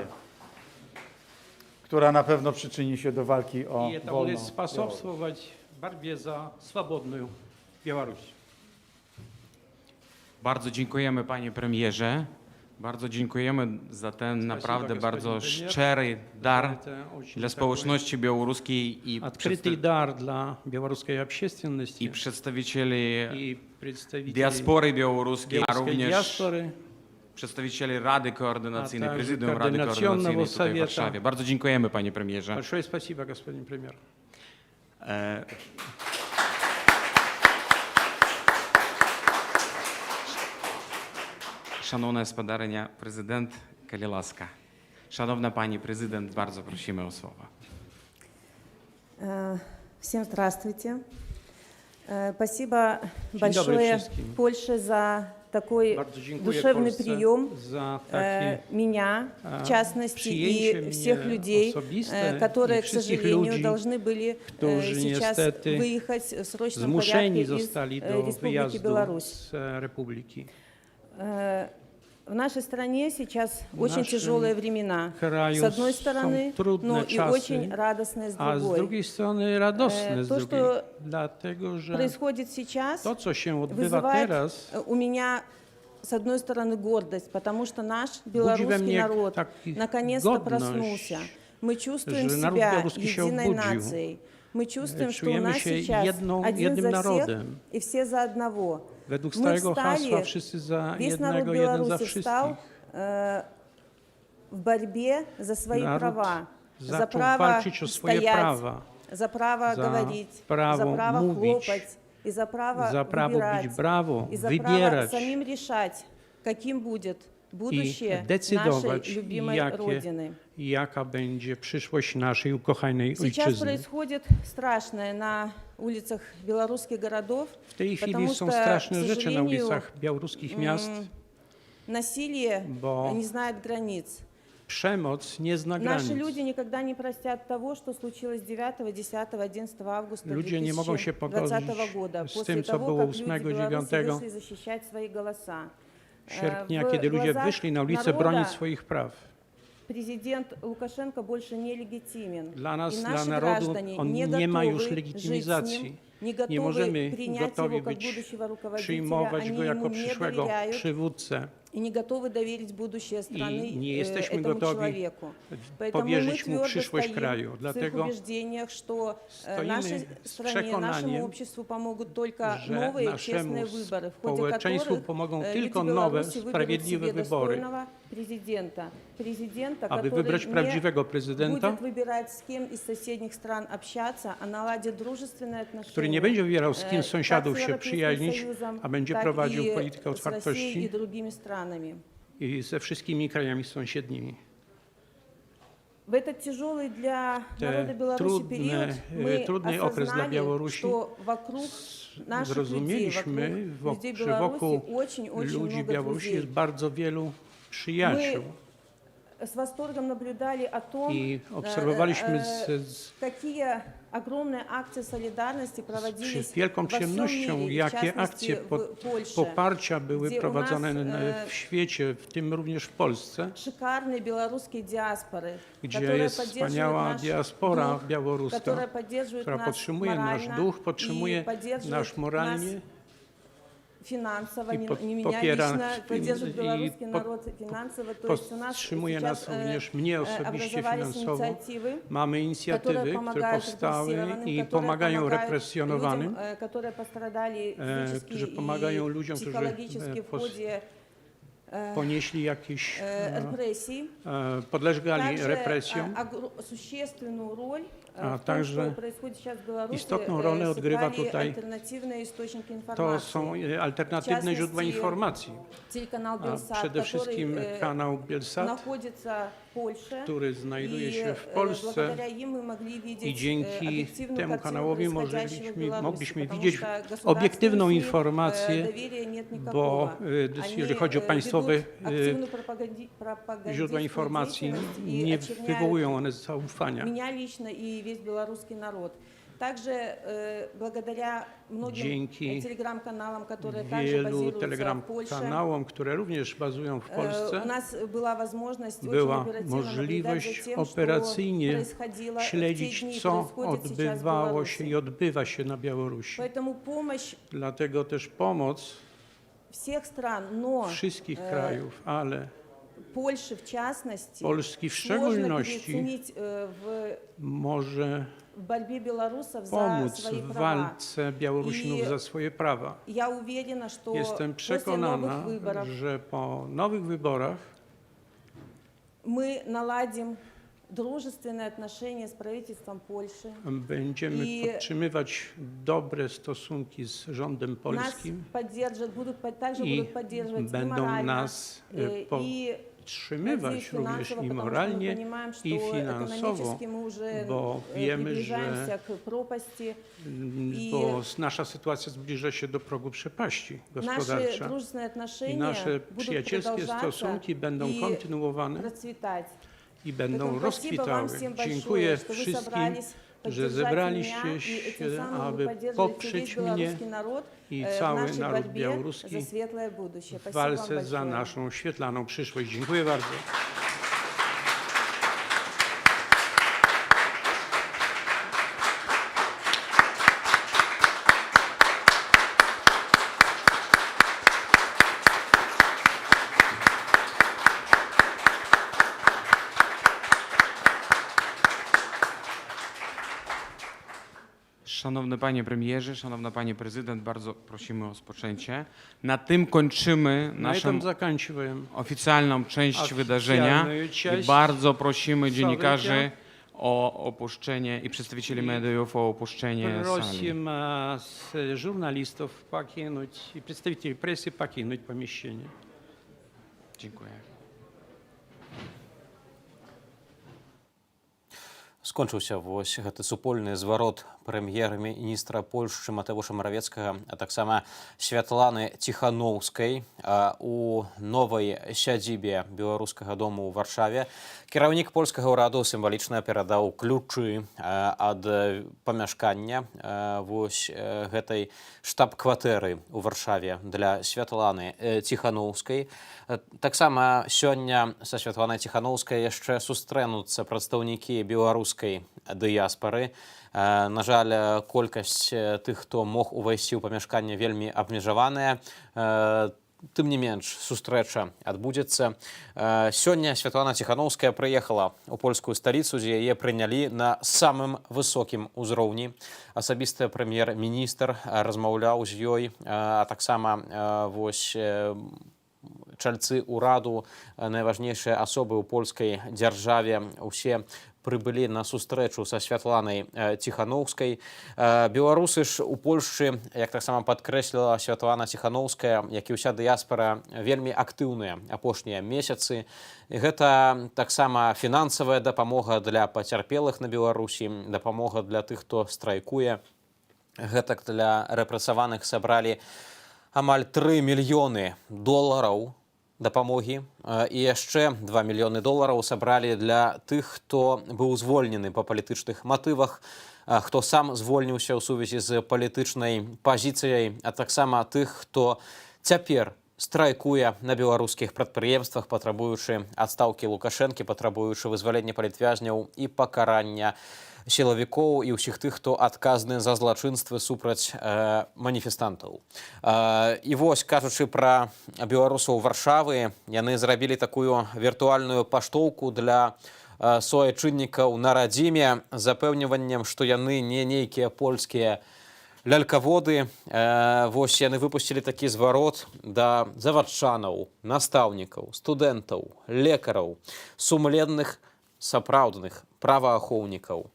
która na pewno przyczyni się do walki o wolną spособствовать борьбе za swobodną Białoruś. Bardzo dziękujemy panie premierze. Bardzo dziękujemy za ten naprawdę bardzo szczery dar dla społeczności białoruskiej i dar dla białoruskiej общественности i przedstawicieli diaspory białoruskiej, a również przedstawicieli Rady Koordynacyjnej, Prezydium Rady Koordynacyjnej tutaj w Warszawie. Bardzo dziękujemy panie premierze. Большое спасибо, господин премьер. Szanowna Gospodarnia Prezydent Kalilaska. Szanowna Pani Prezydent, bardzo prosimy o słowa. Всем здравствуйте. Спасибо большое Польше за такой душевный прием меня, в частности, и всех людей, которые, к сожалению, должны были сейчас выехать в срочном порядке из Республики Беларусь. В нашей стране сейчас очень тяжелые времена. краю С одной стороны, są trudne но и czasy, очень радостные с a z другой. drugiej strony radosne z To, drugiej. что Dlatego, że происходит сейчас, to, co się odbywa вызывает teraz, у меня, с одной стороны, гордость, потому что наш budzi we белорусский mnie народ taki наконец-то godność, проснулся. Мы чувствуем że naród себя białoruski się единой obudził. нацией. Мы чувствуем, что у Czujemy нас się сейчас один jednym за всех narodem. и все за одного. Według Мы starego hasła встали, wszyscy za весь народ jednego, jeden za Беларуси встал wszystkich. в борьбе за свои Naród права, за zaczął право walczyć o swoje стоять, prawa, за право za говорить, prawo за право mówić, хлопать, и за право za prawo выбирать, bić brawo, и за право wybierać самим решать, каким будет i будущее нашей decydować, любимой Родины. jaka będzie przyszłość naszej ukochanej Сейчас ojczyzny. происходит страшное на улицах белорусских городов, W tej chwili потому są что, к straszne rzeczy na сожалению, ulicach białoruskich miast, насилие bo не знает границ. przemoc nie zna Наши granic. люди никогда не простят того, что случилось 9, 10, 11 августа Ludzie nie mogą się 2020 pogodzić года, z после tym, co того, było как 8, люди Беларуси 9 вышли защищать свои голоса. sierpnia, В kiedy ludzie глазах wyszli na ulicę народа bronić swoich praw. Президент Лукашенко больше не легитимен. Dla nas, И dla наши narodu, граждане on не nie ma już готовы жить с legitymizacji. ним, не Nie готовы możemy принять его gotowi как być, будущего руководителя, przyjmować они go jako ему не przyszłego доверяют przywódcę и не готовы доверить будущее страны i nie jesteśmy этому gotowi человеку. Поэтому мы powierzyć mu твердо przyszłość стоим kraju. в своих Dlatego убеждениях, что stoimy нашей z стране, нашему przekonaniem, обществу помогут только że новые naszemu честные выборы, в ходе społeczeństwu которых pomogą люди tylko nowe, Беларуси выберут sprawiedliwe себе wybory. достойного президента, Aby который wybrać prawdziwego не prezydenta, будет выбирать, с кем из соседних стран общаться, а наладит дружественные отношения. który nie będzie wybierał, z kim z как sąsiadów с się Европейским przyjaźnić, Союзом, a będzie так prowadził и politykę с Россией и otwartości другими странами. i ze wszystkimi krajami sąsiednimi. В этот тяжелый для народа Беларуси период мы trudny okres dla осознали, Białorusi, что вокруг наших людей, zrozumieliśmy, вокруг людей że wokół Беларуси очень ludzi много Białorusi jest друзей. bardzo wielu przyjaciół. С восторгом наблюдали о том, I obserwowaliśmy какие огромные акции солидарности проводились z wielką во всем przyjemnością, мире, в jakie частности akcje в Польше. poparcia były gdzie u prowadzone nas, w świecie, w tym również w Polsce, Шикарные белорусские диаспоры, gdzie которые jest поддерживают wspaniała наш diaspora дух, białoruska, которая поддерживает która нас podtrzymuje nasz морально duch, и podtrzymuje поддерживает nasz moralnie нас финансово, i не меня popiera лично, поддерживает i белорусский народ финансово. То есть у нас podtrzymuje nas сейчас również mnie osobiście образовались finansowo. инициативы, Mamy inicjatywy, które powstały i pomagają represjonowanym, людям, которые пострадали физически którzy pomagają и ludziom, którzy психологически в ходе ponieśli jakieś, репрессий. podlegali Также represjom, существенную роль a в том, także что происходит сейчас в Беларуси, istotną rolę odgrywa сыграли tutaj, альтернативные источники to информации. są alternatywne źródła informacji. Телеканал A Белсат, przede wszystkim который kanał Bielsat, находится в Польше, który znajduje и się w Polsce, благодаря им мы могли видеть i dzięki объективную temu картину kanałowi происходящего в Беларуси, mogliśmy потому widzieć что государственным obiektywną СМИ, informację, доверия нет никакого. bo jeżeli chodzi o państwowe ведут активную пропагандистскую źródła informacji, деятельность и nie очерняют wywołują one zaufania. меня лично и весь белорусский народ. Также благодаря многим Dzięki телеграм-каналам, которые также wielu базируются в Польше, telegram-kanałom, które również bazują w у Polsce, нас была возможность очень była оперативно наблюдать за możliwość тем, что operacyjnie происходило в те śledzić, дни и co происходит сейчас в odbywało się Беларуси. i odbywa się na Białorusi. Поэтому помощь Dlatego też pomoc всех стран, но wszystkich krajów, ale Польши в частности, Polski w сложно szczególności переоценить в może борьбе белорусов за pomóc свои w права. walce Białorusinów I za swoje prawa. Я уверена, что Jestem после новых przekonana, выборов że po nowych wyborach мы наладим дружественные отношения с правительством Польши. będziemy I podtrzymywać dobre stosunki z rządem Нас polskim также i будут поддерживать и będą морально, nas и podtrzymywać również i moralnie, i finansowo, bo wiemy, że bo nasza sytuacja zbliża się do progu przepaści gospodarczej i nasze przyjacielskie stosunki będą kontynuowane i będą rozkwitały. Dziękuję wszystkim że zebraliście się, aby poprzeć mnie i cały naród białoruski w walce za naszą świetlaną przyszłość. Dziękuję bardzo. Szanowny panie premierze, szanowna pani prezydent, bardzo prosimy o rozpoczęcie. Na tym kończymy naszą oficjalną część wydarzenia i bardzo prosimy dziennikarzy o opuszczenie i przedstawicieli mediów o opuszczenie sali. Просим журналистов покинуть и представителей прессы покинуть помещение. Dziękuję. Скончыўся вось гэты супольны зварот прэм'ер-міністра Польшчы Матэвуша Маравецкага, а таксама Святланы Ціханоўскай у новай сядзібе беларускага дому ў Варшаве. Кіраўнік польскага ўраду сімвалічна перадаў ключы ад памяшкання вось гэтай штаб-кватэры ў Варшаве для Святланы Ціханоўскай. Таксама сёння са Святланай Ціханоўскай яшчэ сустрэнуцца прадстаўнікі беларускай дыяспары. На жаль, колькасць тых, хто мог увайсці ў памяшканне, вельмі абмежаваная. Тым не менш, сустрэча адбудзецца. Сёння Святлана Ціханоўская прыехала ў польскую сталіцу, дзе яе прынялі на самым высокім узроўні. Асабіста прэм'ер-міністр размаўляў з ёй, а таксама вось чальцы ўраду, найважнейшыя асобы ў польскай дзяржаве, усе прыбылі на сустрэчу са Святланай Ціханоўскай. Беларусы ж у Польшчы, як таксама падкрэсліла Святлана Ціханоўская, як і ўся дыяспара, вельмі актыўныя апошнія месяцы. Гэта таксама фінансавая дапамога для пацярпелых на Беларусі, дапамога для тых, хто страйкуе. Гэтак для рэпрэсаваных сабралі амаль 3 мільёны долараў дапамогі, і яшчэ 2 мільёны долараў сабралі для тых, хто быў звольнены па палітычных матывах, хто сам звольніўся ў сувязі з палітычнай пазіцыяй, а таксама тых, хто цяпер страйкуе на беларускіх прадпрыемствах, патрабуючы адстаўкі Лукашэнкі, патрабуючы вызвалення палітвязняў і пакарання сілавікоў і ўсіх тых, хто адказны за злачынствы супраць маніфестантаў. І вось, кажучы пра беларусаў Варшавы, яны зрабілі такую віртуальную паштоўку для суайчыннікаў на радзіме з запэўніваннем, што яны не нейкія польскія лялькаводы. Вось яны выпусцілі такі зварот да завадчанаў, настаўнікаў, студэнтаў, лекараў, сумленных сапраўдных праваахоўнікаў.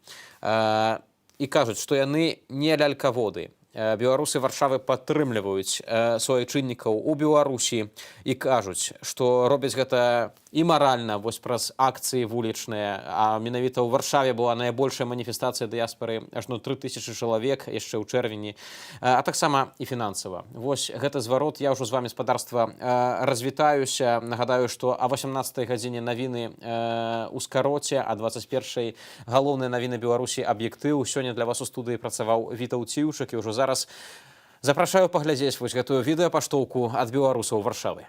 І кажуць, што яны не лялькаводы. Беларусы Варшавы падтрымліваюць суайчыннікаў у Беларусі і кажуць, што робяць гэта і маральна, вось праз акцыі вулічныя. А менавіта ў Варшаве была найбольшая маніфестацыя дыяспары, ажно 3000 чалавек яшчэ ў чэрвені, а таксама і фінансава. Вось гэты зварот. Я ўжо з вамі, спадарства, развітаюся. Нагадаю, што о 18 гадзіне навіны ў скароце, а 21 галоўныя навіны Беларусі аб'ектыў. Сёння для вас у студыі працаваў Вітаў Ціўчык, і ўжо зараз запрашаю паглядзець вось гэтую відэапаштоўку ад беларусаў Варшавы.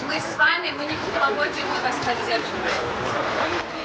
Мы с вами, мы не помогем, мы вас поддержим.